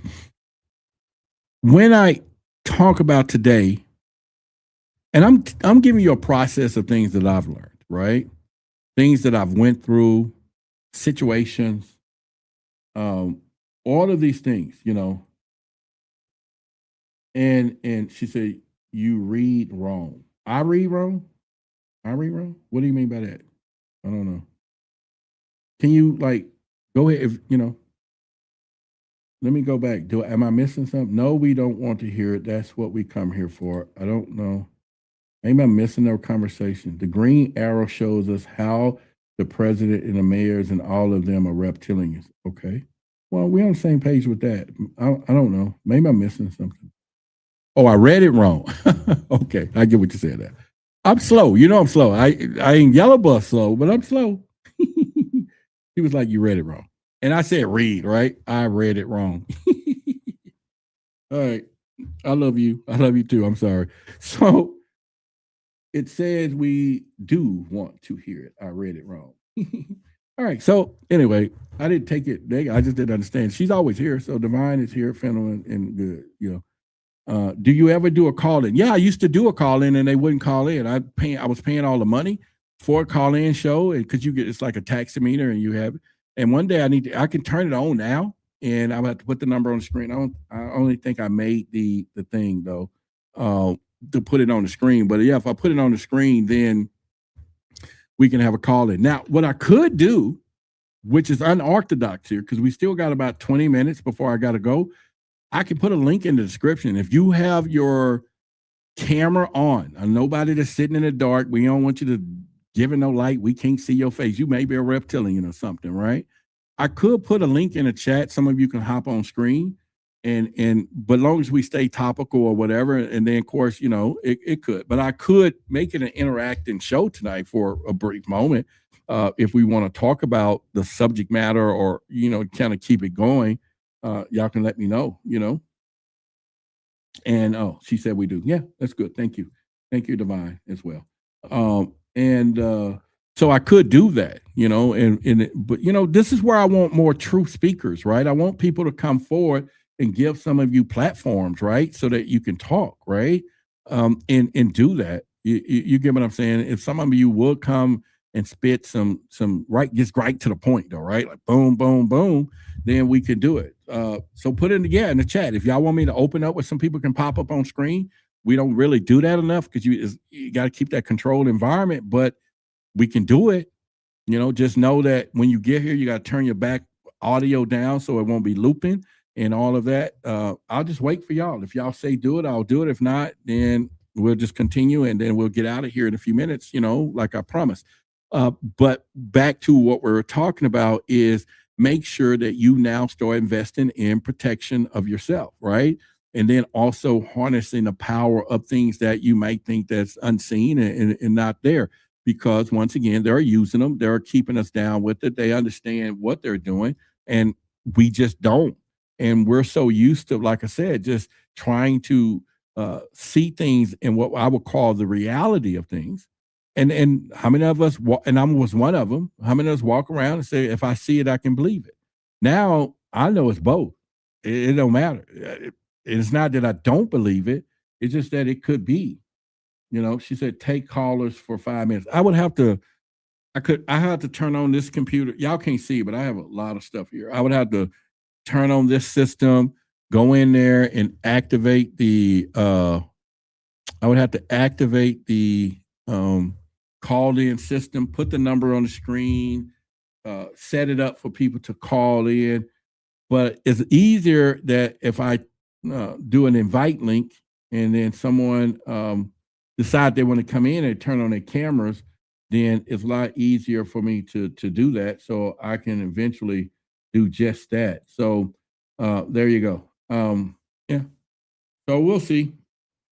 when I talk about today, and I'm giving you a process of things that I've learned, right? Things that I've went through, situations, all of these things, you know. And she said, you read wrong. I read wrong? I read wrong? What do you mean by that? I don't know. Can you go ahead, if you know, let me go back. Am I missing something? No, we don't want to hear it. That's what we come here for. I don't know. Maybe I'm missing our conversation. The green arrow shows us how the president and the mayors and all of them are reptilians. Okay. Well, we're on the same page with that. I don't know. Maybe I'm missing something. Oh, I read it wrong. Okay. I get what you said there. I'm slow. You know I'm slow. I ain't yellow bus slow, but I'm slow. He was like, you read it wrong. And I said read, right? I read it wrong. All right. I love you. I love you too. I'm sorry. So it says we do want to hear it. I read it wrong. All right. So anyway, I didn't take it. I just didn't understand. She's always here. So divine is here, feminine and good, you know. Do you ever do a call-in? Yeah, I used to do a call-in and they wouldn't call in. I was paying all the money for a call-in show because it's like a taximeter and you have it. And one day I can turn it on now and I would have to put the number on the screen. I only think I made the thing though to put it on the screen. But yeah, if I put it on the screen, then we can have a call-in. Now, what I could do, which is unorthodox here, because we still got about 20 minutes before I got to go. I can put a link in the description. If you have your camera on, nobody that's sitting in the dark, we don't want you to give it no light. We can't see your face. You may be a reptilian or something, right? I could put a link in the chat. Some of you can hop on screen but as long as we stay topical or whatever, and then of course, you know, it could. But I could make it an interacting show tonight for a brief moment if we want to talk about the subject matter or, you know, kind of keep it going. Y'all can let me know, you know. And she said we do. Yeah, that's good. Thank you. Thank you, Divine, as well. So I could do that, you know, but you know, this is where I want more true speakers, right? I want people to come forward and give some of you platforms, right? So that you can talk, right? And do that. You get what I'm saying? If some of you would come and spit some just right to the point though, right? Like boom, boom, boom, then we could do it. So put it in the chat. If y'all want me to open up where some people can pop up on screen, we don't really do that enough because you got to keep that controlled environment, but we can do it. You know, just know that when you get here, you got to turn your back audio down so it won't be looping. and all of that. I'll just wait for y'all. If y'all say do it, I'll do it. If not, then we'll just continue, and then we'll get out of here in a few minutes, like I promised. But back to what we're talking about is make sure that you now start investing in protection of yourself, right? And then also harnessing the power of things that you might think that's unseen and not there. Because once again, they're using them. They're keeping us down with it. They understand what they're doing, and we just don't. And we're so used to, like I said, just trying to see things in what I would call the reality of things. And how many of us, and I was one of them, how many of us walk around and say, if I see it, I can believe it? Now, I know it's both. It don't matter. It's not that I don't believe it. It's just that it could be. She said, take callers for 5 minutes. I have to turn on this computer. Y'all can't see, but I have a lot of stuff here. I would have to turn on this system, go in there and activate the, called in system, put the number on the screen, set it up for people to call in. But it's easier that if I do an invite link and then someone decide they want to come in and turn on their cameras, then it's a lot easier for me to do that, so I can eventually do just that. So there you go. Yeah. So we'll see.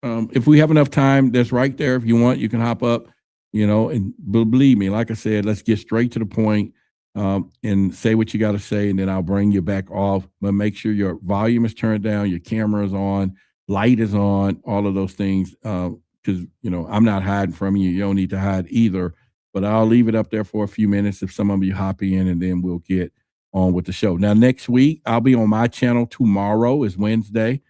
If we have enough time, that's right there. If you want, you can hop up, and believe me, like I said, let's get straight to the point and say what you got to say, and then I'll bring you back off. But make sure your volume is turned down, your camera is on, light is on, all of those things. Because, I'm not hiding from you. You don't need to hide either. But I'll leave it up there for a few minutes if some of you hop in, and then we'll get on with the show. Now, next week, I'll be on my channel. Tomorrow is Wednesday.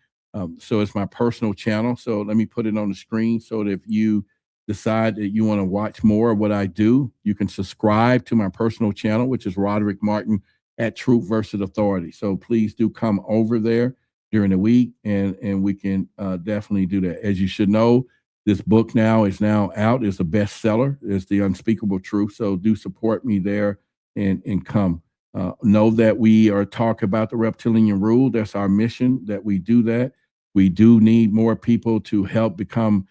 So it's my personal channel. So let me put it on the screen so that if you decide that you want to watch more of what I do, you can subscribe to my personal channel, which is Roderick Martin at Truth versus Authority. So please do come over there during the week, and we can definitely do that. As you should know, this book is now out. It's a bestseller. It's The Unspeakable Truth. So do support me there and come. Know that we are talking about the Reptilian rule. That's our mission, that we do that. We do need more people to help become,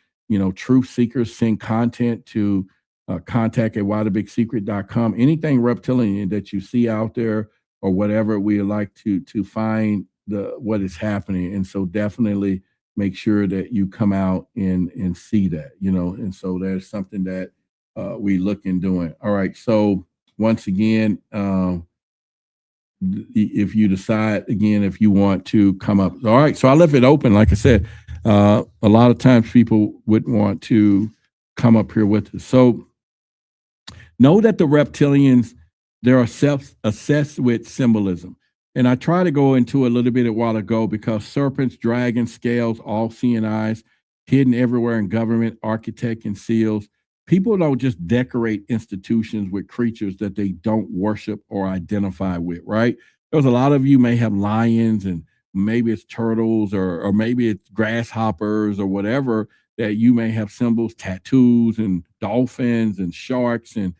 truth seekers. Send content to contact at WhyTheBigSecret.com. Anything reptilian that you see out there or whatever, we like to find what is happening. And so definitely make sure that you come out and see that, and so there's something that we look in doing. All right. So once again, if you decide again, if you want to come up. All right. So I left it open. Like I said, a lot of times people would want to come up here with us. So know that the reptilians, they are obsessed with symbolism. And I try to go into a little bit a while ago, because serpents, dragons, scales, all seeing eyes, hidden everywhere in government, architect, and seals. People don't just decorate institutions with creatures that they don't worship or identify with, right? There's a lot of you may have lions, and maybe it's turtles, or maybe it's grasshoppers or whatever, that you may have symbols, tattoos, and dolphins and sharks and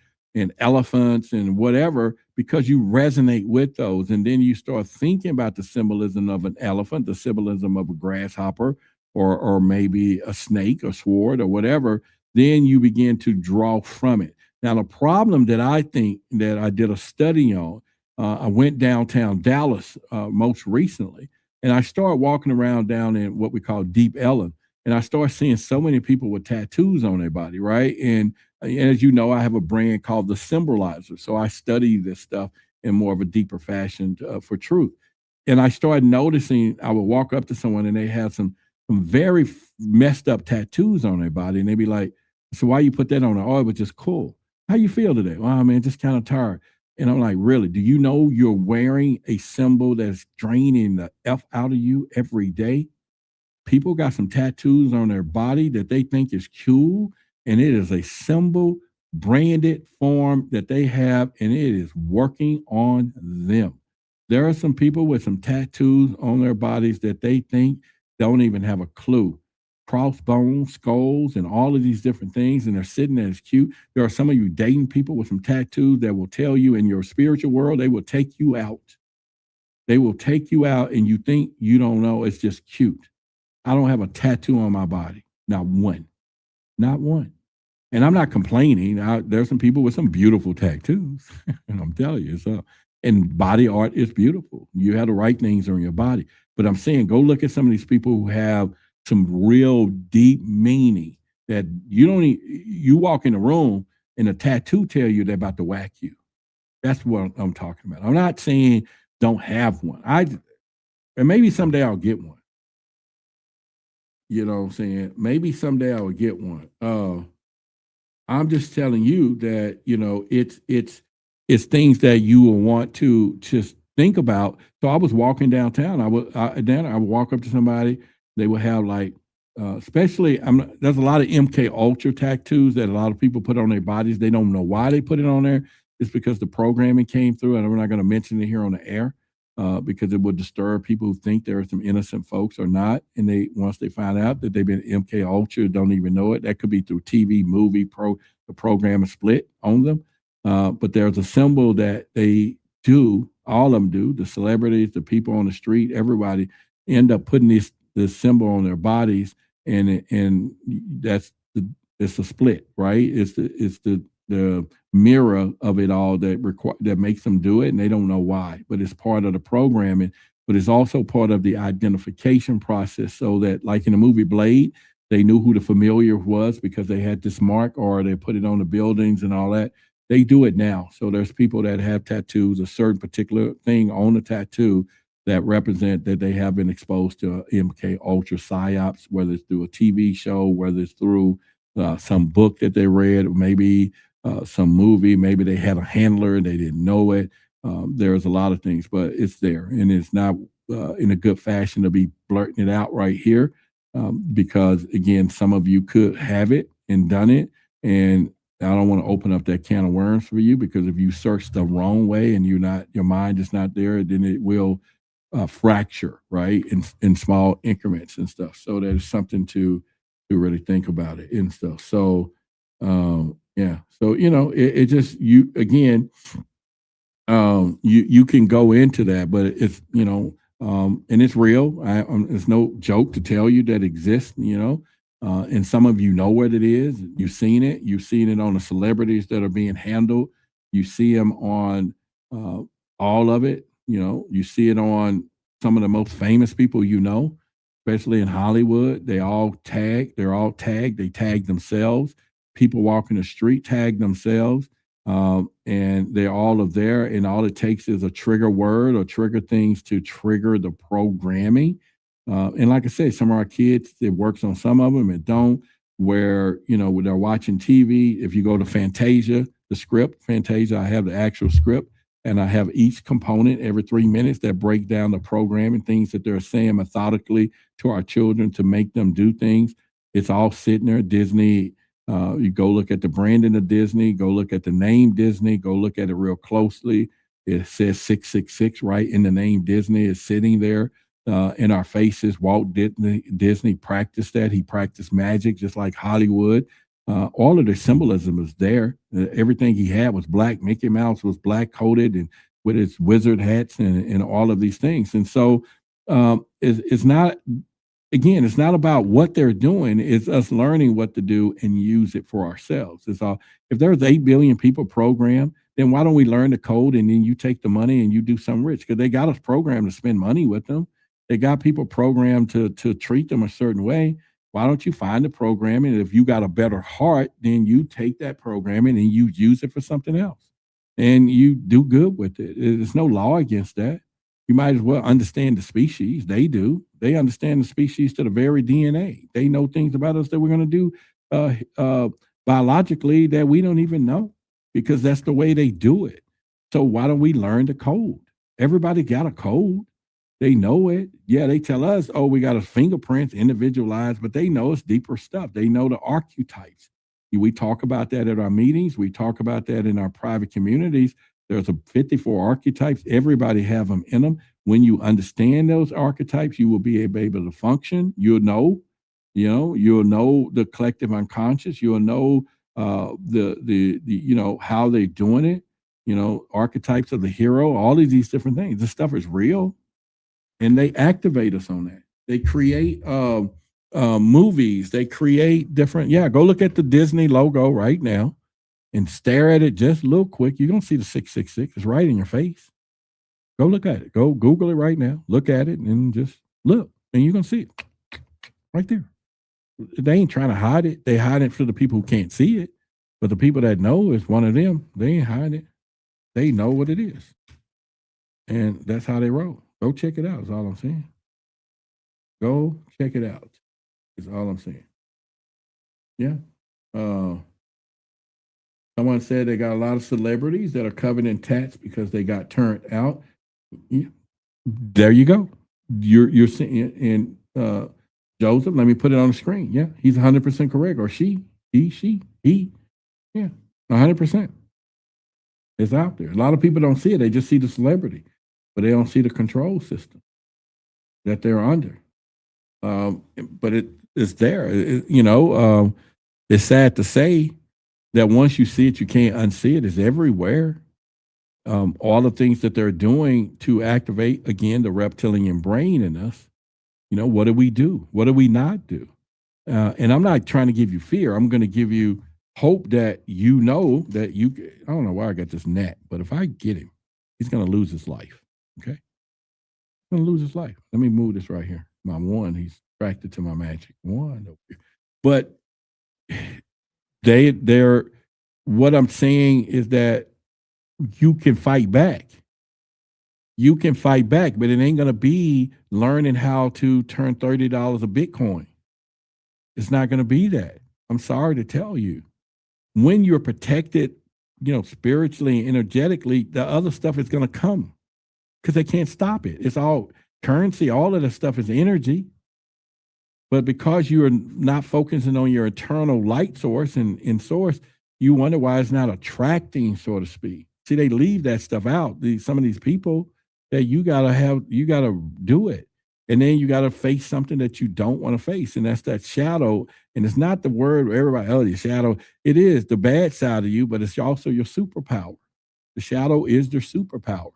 elephants and whatever, because you resonate with those. And then you start thinking about the symbolism of an elephant, the symbolism of a grasshopper, or maybe a snake, a sword, or whatever. Then you begin to draw from it. Now, the problem that I think that I did a study on, I went downtown Dallas most recently, and I started walking around down in what we call Deep Ellum, and I started seeing so many people with tattoos on their body, right? And as you know, I have a brand called the Symbolizer, so I study this stuff in more of a deeper fashion for truth. And I started noticing, I would walk up to someone and they have some very messed up tattoos on their body, and they'd be like, so why you put that on? Oh, it was just cool. How you feel today? Well, man, just kind of tired. And I'm like, really? Do you know you're wearing a symbol that's draining the F out of you every day? People got some tattoos on their body that they think is cool, and it is a symbol, branded form that they have, and it is working on them. There are some people with some tattoos on their bodies that they think don't even have a clue. Crossbones, skulls, and all of these different things, and they're sitting there as cute. There are some of you dating people with some tattoos that will tell you in your spiritual world, they will take you out. They will take you out and you think you don't know. It's just cute. I don't have a tattoo on my body. Not one. Not one. And I'm not complaining. There's some people with some beautiful tattoos. And I'm telling you, so, and body art is beautiful. You have the right things on your body. But I'm saying, go look at some of these people who have some real deep meaning that you walk in the room and a tattoo tell you they're about to whack you. That's what I'm talking about. I'm not saying don't have one. And maybe someday I'll get one. You know what I'm saying? Maybe someday I will get one. I'm just telling you that, it's things that you will want to just think about. So I was walking downtown. I would walk up to somebody. They would have like, especially, there's a lot of MK Ultra tattoos that a lot of people put on their bodies. They don't know why they put it on there. It's because the programming came through, and we're not going to mention it here on the air because it would disturb people who think there are some innocent folks or not. And once they find out that they've been MK Ultra, don't even know it. That could be through TV, movie, the program is split on them. But there's a symbol that they do, all of them do, the celebrities, the people on the street, everybody end up putting this symbol on their bodies, and it's a split, right? It's the mirror of it all that makes them do it, and they don't know why, but it's part of the programming, but it's also part of the identification process, so that, like in the movie Blade, they knew who the familiar was because they had this mark, or they put it on the buildings and all that. They do it now. So there's people that have tattoos, a certain particular thing on the tattoo that represent that they have been exposed to MK Ultra psyops, whether it's through a TV show, whether it's through some book that they read, or maybe some movie, maybe they had a handler and they didn't know it. There's a lot of things, but it's there, and it's not in a good fashion to be blurting it out right here, because again, some of you could have it and done it, and I don't want to open up that can of worms for you, because if you search the wrong way and your mind is not there, then it will fracture, right, in small increments and stuff. So there's something to really think about it and stuff. So yeah, so it just, you again, you can go into that, but it's and it's real. It's no joke to tell you that exists, and some of you know what it is. You've seen it. You've seen it on the celebrities that are being handled. You see them on all of it. You see it on some of the most famous people, especially in Hollywood. They're all tagged. They tag themselves. People walking the street tag themselves. And they're all of there. And all it takes is a trigger word or trigger things to trigger the programming. And like I said, some of our kids, it works on some of them, it don't, where, when they're watching TV, if you go to Fantasia, the script, Fantasia, I have the actual script, and I have each component every 3 minutes that break down the program and things that they're saying methodically to our children to make them do things. It's all sitting there. Disney, you go look at the branding of Disney, go look at the name Disney, go look at it real closely. It says 666 right in the name Disney is sitting there. In our faces. Walt Disney practiced that. He practiced magic just like Hollywood. All of the symbolism is there. Everything he had was black. Mickey Mouse was black coated and with his wizard hats and all of these things. And so it's not, again, it's not about what they're doing. It's us learning what to do and use it for ourselves. It's all, if there's 8 billion people programmed, then why don't we learn the code and then you take the money and you do something rich? Because they got us programmed to spend money with them. They got people programmed to treat them a certain way. Why don't you find the programming? And if you got a better heart, then you take that programming and you use it for something else. And you do good with it. There's no law against that. You might as well understand the species. They do. They understand the species to the very DNA. They know things about us that we're going to do biologically that we don't even know, because that's the way they do it. So why don't we learn the code? Everybody got a code. They know it. Yeah, they tell us, oh, we got a fingerprints individualized, but they know it's deeper stuff. They know the archetypes. We talk about that at our meetings. We talk about that in our private communities. There's 54 archetypes. Everybody have them in them. When you understand those archetypes, you will be able to function. You'll know the collective unconscious. You'll know the how they're doing it. archetypes of the hero, all of these different things. This stuff is real, and they activate us on that. They create movies. They create different. Yeah, go look at the Disney logo right now and stare at it just a little quick. You're gonna see the 666. It's right in your face. Go look at it. Go Google it right now. Look at it and just look, and you're gonna see it right there. They ain't trying to hide it. They hide it for the people who can't see it. But the people that know it's one of them, they ain't hiding it. They know what it is. And that's how they roll. Go check it out, is all I'm saying. Go check it out, is all I'm saying. Yeah. Someone said they got a lot of celebrities that are covered in tats because they got turned out. Yeah. There you go. You're seeing, and Joseph, let me put it on the screen. Yeah, he's 100% correct. Or she. Yeah, 100%. It's out there. A lot of people don't see it. They just see the celebrity, but they don't see the control system that they're under. But it's there. It's sad to say that once you see it, you can't unsee it. It's everywhere. All the things that they're doing to activate, again, the reptilian brain in us. What do we do? What do we not do? And I'm not trying to give you fear. I'm going to give you hope that that I don't know why I got this gnat, but if I get him, he's going to lose his life. Okay? He's going to lose his life. Let me move this right here. My one, he's attracted to my magic. One over here. But they're what I'm saying is that you can fight back. You can fight back, but it ain't going to be learning how to turn $30 a Bitcoin. It's not going to be that. I'm sorry to tell you. When you're protected, spiritually and energetically, the other stuff is going to come because they can't stop it. It's all currency. All of that stuff is energy. But because you're not focusing on your eternal light source and source, you wonder why it's not attracting, so to speak. See, they leave that stuff out. Some of these people that you gotta do it. And then you gotta face something that you don't want to face. And that's that shadow. And it's not the word everybody, oh, the shadow. It is the bad side of you, but it's also your superpower. The shadow is their superpower.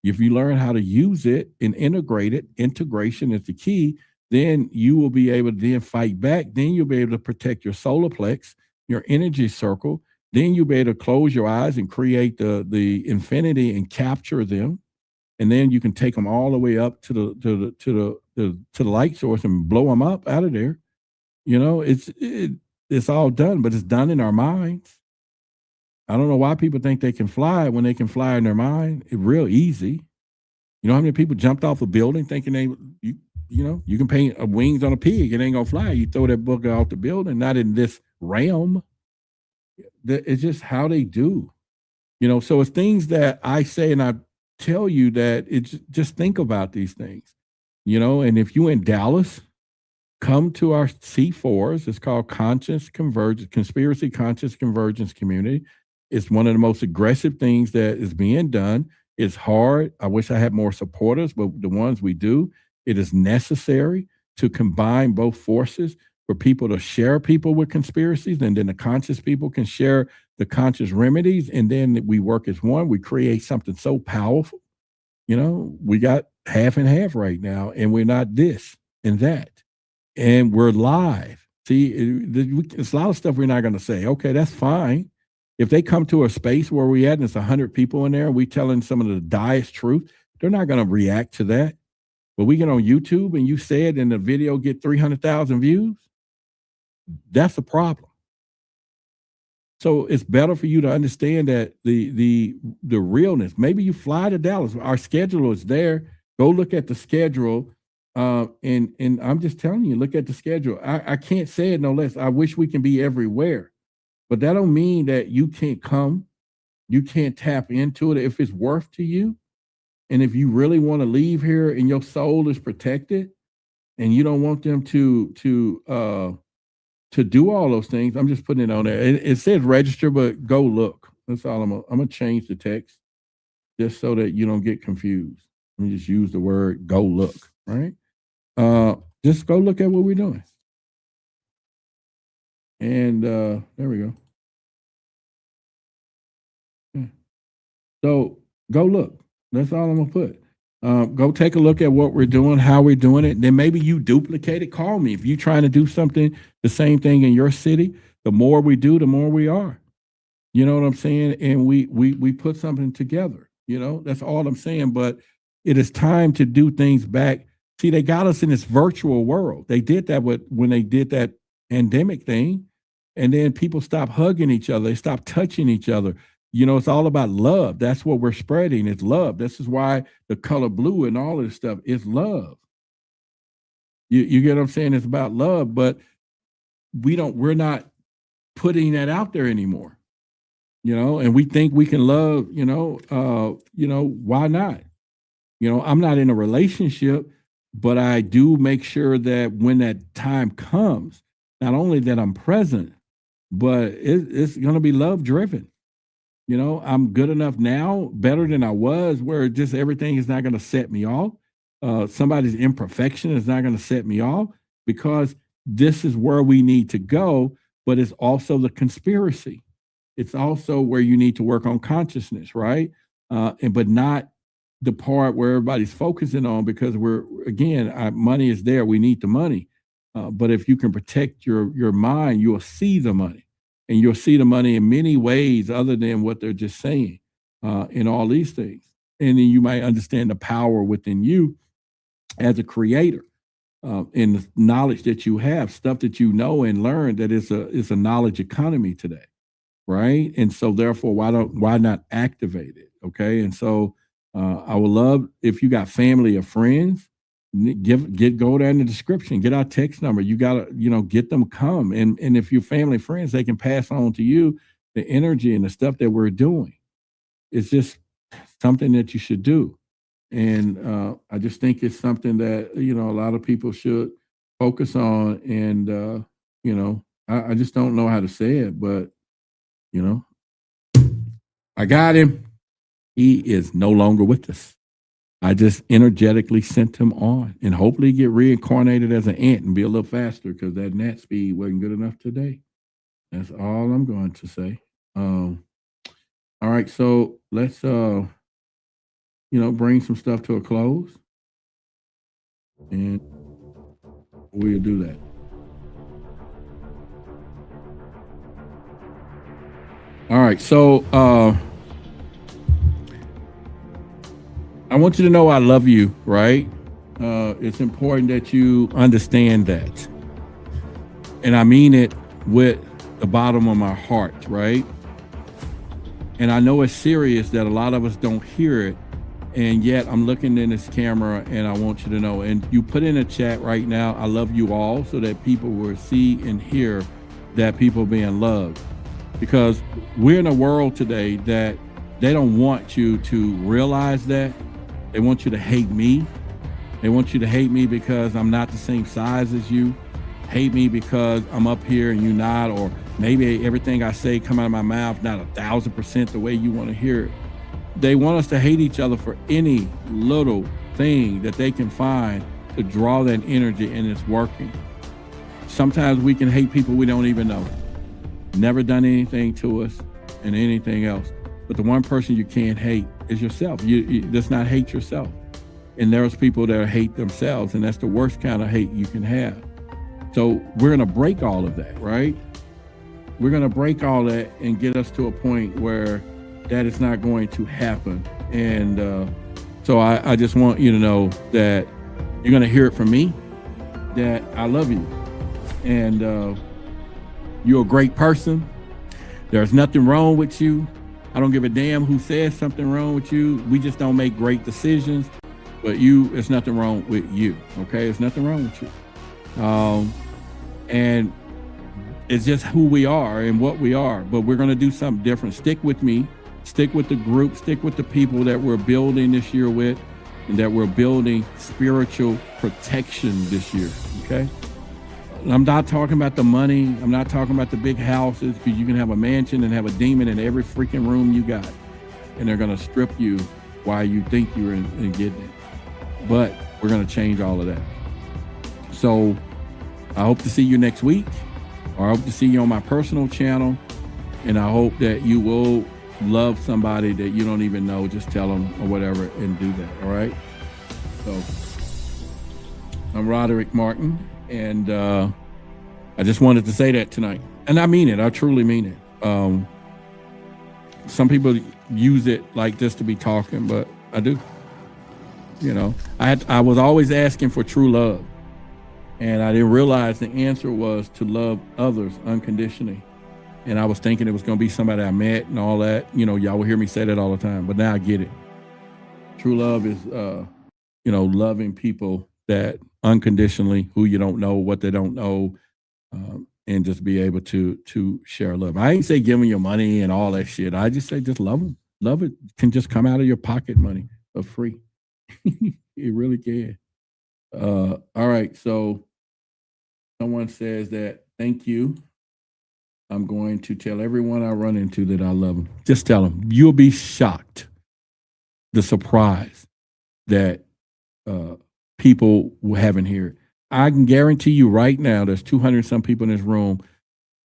If you learn how to use it and integrate it, integration is the key, then you will be able to then fight back. Then you'll be able to protect your solar plex, your energy circle. Then you'll be able to close your eyes and create the infinity and capture them. And then you can take them all the way up to the light source and blow them up out of there. It's all done, but it's done in our minds. I don't know why people think they can fly when they can fly in their mind. It's real easy. You know how many people jumped off a building thinking you can paint wings on a pig, it ain't gonna fly. You throw that booger off the building, not in this realm. It's just how they do. So it's things that I say and I tell you that it's just think about these things. And if you in Dallas, come to our C4s. It's called Conspiracy Conscious Convergence Community. It's one of the most aggressive things that is being done. It's hard. I wish I had more supporters, but the ones we do, it is necessary to combine both forces for people to share people with conspiracies, and then the conscious people can share the conscious remedies, and then we work as one. We create something so powerful. We got half and half right now, and we're not this and that. And we're live. See, it's a lot of stuff we're not going to say. Okay, that's fine. If they come to a space where we at and it's 100 people in there and we telling some of the direst truth, they're not going to react to that. But we get on YouTube and you say it and the video get 300,000 views, that's a problem. So it's better for you to understand that the realness. Maybe you fly to Dallas. Our schedule is there. Go look at the schedule. And I'm just telling you, look at the schedule. I can't say it no less. I wish we can be everywhere. But that don't mean that you can't come. You can't tap into it if it's worth to you. And if you really want to leave here and your soul is protected and you don't want them to do all those things, I'm just putting it on there. It says register, but go look. That's all I'm gonna change the text just so that you don't get confused. Let me just use the word go look, right? Just go look at what we're doing. And there we go. Yeah. So go look. That's all I'm gonna put. Go take a look at what we're doing, how we're doing it. Then maybe you duplicate it. Call me if you're trying to do something, the same thing in your city. The more we do, the more we are. You know what I'm saying? And we put something together. You know, that's all I'm saying. But it is time to do things back. See, they got us in this virtual world. They did that when they did that pandemic thing, and then people stopped hugging each other. They stopped touching each other. You know, it's all about love. That's what we're spreading. It's love. This is why the color blue and all of this stuff is love. You get what I'm saying? It's about love, but we're not putting that out there anymore. You know, and we think we can love, why not? You know, I'm not in a relationship, but I do make sure that when that time comes, not only that I'm present, but it's going to be love driven. You know, I'm good enough now, better than I was, where just everything is not going to set me off. Somebody's imperfection is not going to set me off, because this is where we need to go. But it's also the conspiracy. It's also where you need to work on consciousness, right? But not the part where everybody's focusing on, because money is there. We need the money. But if you can protect your mind, you'll see the money. And you'll see the money in many ways other than what they're just saying in all these things. And then you might understand the power within you as a creator, in the knowledge that you have, stuff that you know and learn, that is a knowledge economy today, right? And so therefore, why not activate it, okay? And so I would love if you got family or friends, go there in the description, get our text number. You gotta, get them come. And if you're family friends, they can pass on to you the energy and the stuff that we're doing. It's just something that you should do. And I just think it's something that, a lot of people should focus on. And, I just don't know how to say it, but, I got him. He is no longer with us. I just energetically sent him on, and hopefully get reincarnated as an ant and be a little faster, because that gnat speed wasn't good enough today. That's all I'm going to say. All right, so let's bring some stuff to a close, and we'll do that. All right, so I want you to know I love you, right? It's important that you understand that. And I mean it with the bottom of my heart, right? And I know it's serious that a lot of us don't hear it. And yet I'm looking in this camera and I want you to know. And you put in a chat right now, I love you all, so that people will see and hear that people are being loved. Because we're in a world today that they don't want you to realize that. They want you to hate me. They want you to hate me because I'm not the same size as you. Hate me because I'm up here and you're not, or maybe everything I say come out of my mouth not 1,000% the way you want to hear it. They want us to hate each other for any little thing that they can find to draw that energy, and it's working. Sometimes we can hate people we don't even know. Never done anything to us and anything else. But the one person you can't hate is yourself. You does not hate yourself. And there's people that hate themselves, and that's the worst kind of hate you can have. So we're going to break all of that, right? We're going to break all that and get us to a point where that is not going to happen. And so I just want you to know that you're going to hear it from me, that I love you. And you're a great person. There's nothing wrong with you. I don't give a damn who says something wrong with you. We just don't make great decisions. But there's nothing wrong with you, okay? There's nothing wrong with you. And it's just who we are and what we are. But we're going to do something different. Stick with me. Stick with the group. Stick with the people that we're building this year with, and that we're building spiritual protection this year, okay? I'm not talking about the money. I'm not talking about the big houses, because you can have a mansion and have a demon in every freaking room you got. And they're going to strip you while you think you're in getting it. But we're going to change all of that. So I hope to see you next week, or I hope to see you on my personal channel. And I hope that you will love somebody that you don't even know, just tell them or whatever and do that, all right? So I'm Roderick Martin, and I just wanted to say that tonight. And I mean it, I truly mean it. Some people use it like just to be talking, but I do. You know, I was always asking for true love, and I didn't realize the answer was to love others unconditionally. And I was thinking it was going to be somebody I met and all that. You know, y'all will hear me say that all the time, but now I get it. True love is, you know, loving people that unconditionally, who you don't know, what they don't know, and just be able to share love. I ain't say giving you money and all that shit. I just say just love them. Love it can just come out of your pocket money for free. It really can. All right, so someone says that, thank you. I'm going to tell everyone I run into that I love them. Just tell them. You'll be shocked, the surprise that people haven't heard. I can guarantee you right now, there's 200 some people in this room,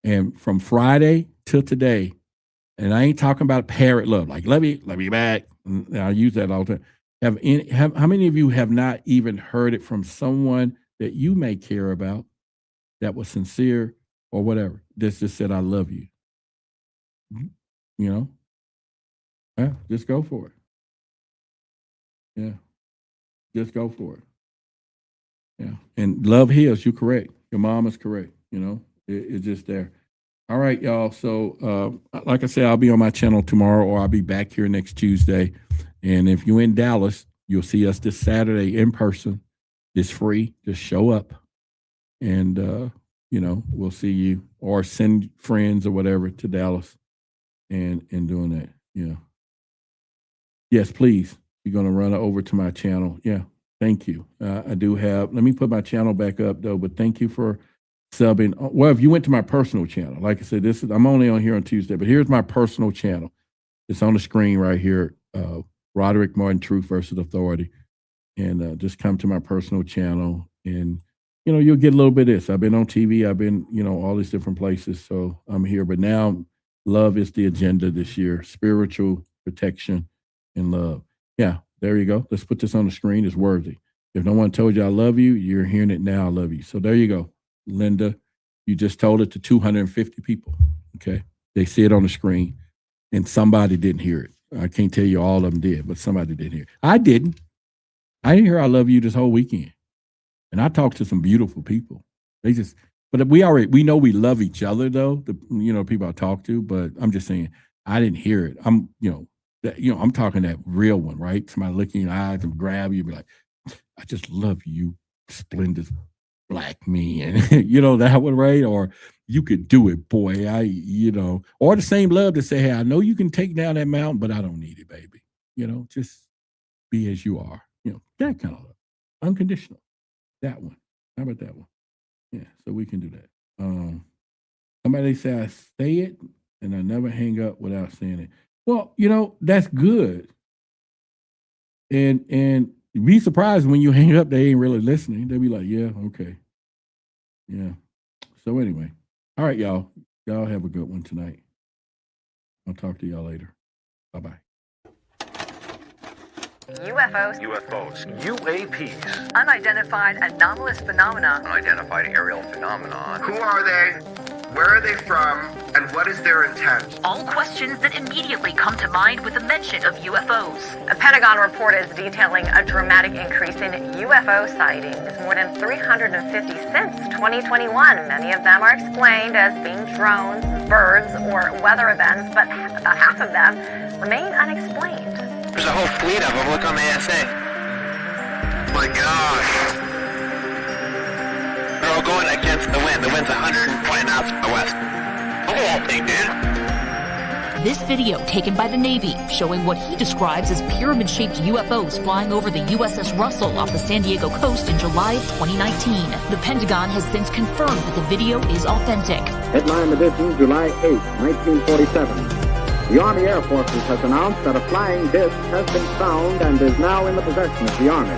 and from Friday till today, and I ain't talking about parrot love, like love you back. And I use that all the time. How many of you have not even heard it from someone that you may care about that was sincere or whatever? This just said, I love you. You know? Yeah, just go for it. Yeah. Just go for it. Yeah. And love heals. You're correct. Your mom is correct. You know, it's just there. All right, y'all. So, like I said, I'll be on my channel tomorrow, or I'll be back here next Tuesday. And if you're in Dallas, you'll see us this Saturday in person. It's free. Just show up. And, you know, we'll see you, or send friends or whatever to Dallas and doing that. Yeah. Yes, please. You're going to run over to my channel. Yeah. Thank you. I do have, let me put my channel back up though, but thank you for subbing. Well, if you went to my personal channel, like I said, I'm only on here on Tuesday, but here's my personal channel. It's on the screen right here. Roderick Martin, Truth versus Authority. And just come to my personal channel, and you know, you'll get a little bit of this. I've been on TV. I've been, you know, all these different places. So I'm here. But now love is the agenda this year. Spiritual protection and love. Yeah, there you go. Let's put this on the screen. It's worthy. If no one told you I love you, you're hearing it now. I love you. So there you go. Linda, you just told it to 250 people. Okay. They see it on the screen, and somebody didn't hear it. I can't tell you all of them did, but somebody did hear it. I didn't hear I love you this whole weekend. And I talked to some beautiful people. They just, but we know we love each other though, the, you know, people I talk to, but I'm just saying, I didn't hear it. I'm, I'm talking that real one, right? Somebody looking in your eyes and grab you, be like, I just love you, splendid black man. You know, that one, right? Or you could do it, boy. Or the same love to say, hey, I know you can take down that mountain, but I don't need it, baby. You know, just be as you are. You know, that kind of love. Unconditional. That one. How about that one? Yeah, so we can do that. Somebody say I say it and I never hang up without saying it. Well, you know, that's good. And be surprised when you hang up, they ain't really listening. They'll be like, yeah, okay. Yeah. So anyway. All right, y'all. Y'all have a good one tonight. I'll talk to y'all later. Bye-bye. UFOs. UAPs. Unidentified anomalous phenomena. Unidentified aerial phenomenon. Who are they? Where are they from? And what is their intent? All questions that immediately come to mind with the mention of UFOs. A Pentagon report is detailing a dramatic increase in UFO sightings, more than 350 since 2021. Many of them are explained as being drones, birds, or weather events, but about half of them remain unexplained. There's a whole fleet of them. Look on the SA. My gosh. They're all going against the wind. The wind's 120 knots from the west. Look at that thing, dude. This video taken by the Navy showing what he describes as pyramid-shaped UFOs flying over the USS Russell off the San Diego coast in July of 2019. The Pentagon has since confirmed that the video is authentic. Headline edition, July 8, 1947. The Army Air Forces has announced that a flying disc has been found and is now in the possession of the Army.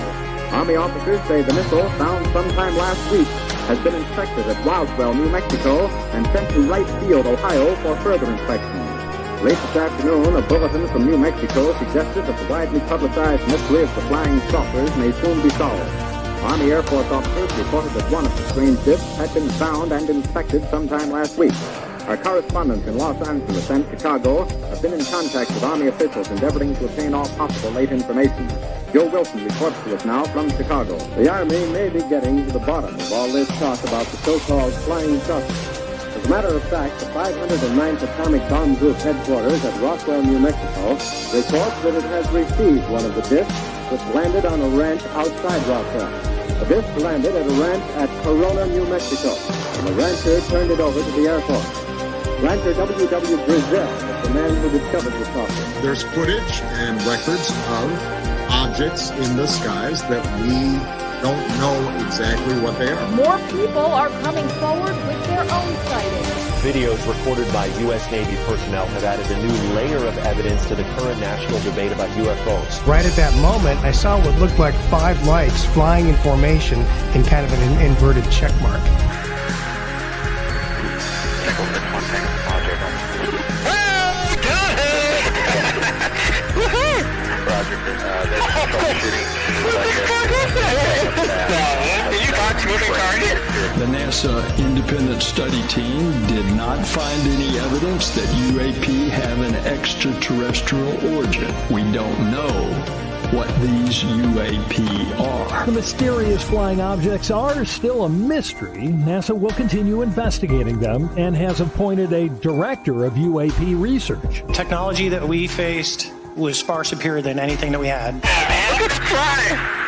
Army officers say the missile, found sometime last week, has been inspected at Roswell, New Mexico, and sent to Wright Field, Ohio, for further inspection. Late this afternoon, a bulletin from New Mexico suggested that the widely publicized mystery of the flying saucers may soon be solved. Army Air Force officers reported that one of the strange discs had been found and inspected sometime last week. Our correspondents in Los Angeles and Chicago have been in contact with Army officials endeavoring to obtain all possible late information. Joe Wilson reports to us now from Chicago. The Army may be getting to the bottom of all this talk about the so-called flying saucers. As a matter of fact, the 509th Atomic Bomb Group headquarters at Roswell, New Mexico, reports that it has received one of the discs which landed on a ranch outside Roswell. The disc landed at a ranch at Corona, New Mexico, and the rancher turned it over to the Air Force. Rancher W.W. Brazil is the man who discovered the saucer. There's footage and records of objects in the skies that we don't know exactly what they are. More people are coming forward with their own sightings. Videos recorded by U.S. Navy personnel have added a new layer of evidence to the current national debate about UFOs. Right at that moment, I saw what looked like 5 lights flying in formation in kind of an inverted check mark. The NASA independent study team did not find any evidence that UAP have an extraterrestrial origin. We don't know what these UAP are. The mysterious flying objects are still a mystery. NASA will continue investigating them and has appointed a director of UAP research. Technology that we faced was far superior than anything that we had. Look at the fly!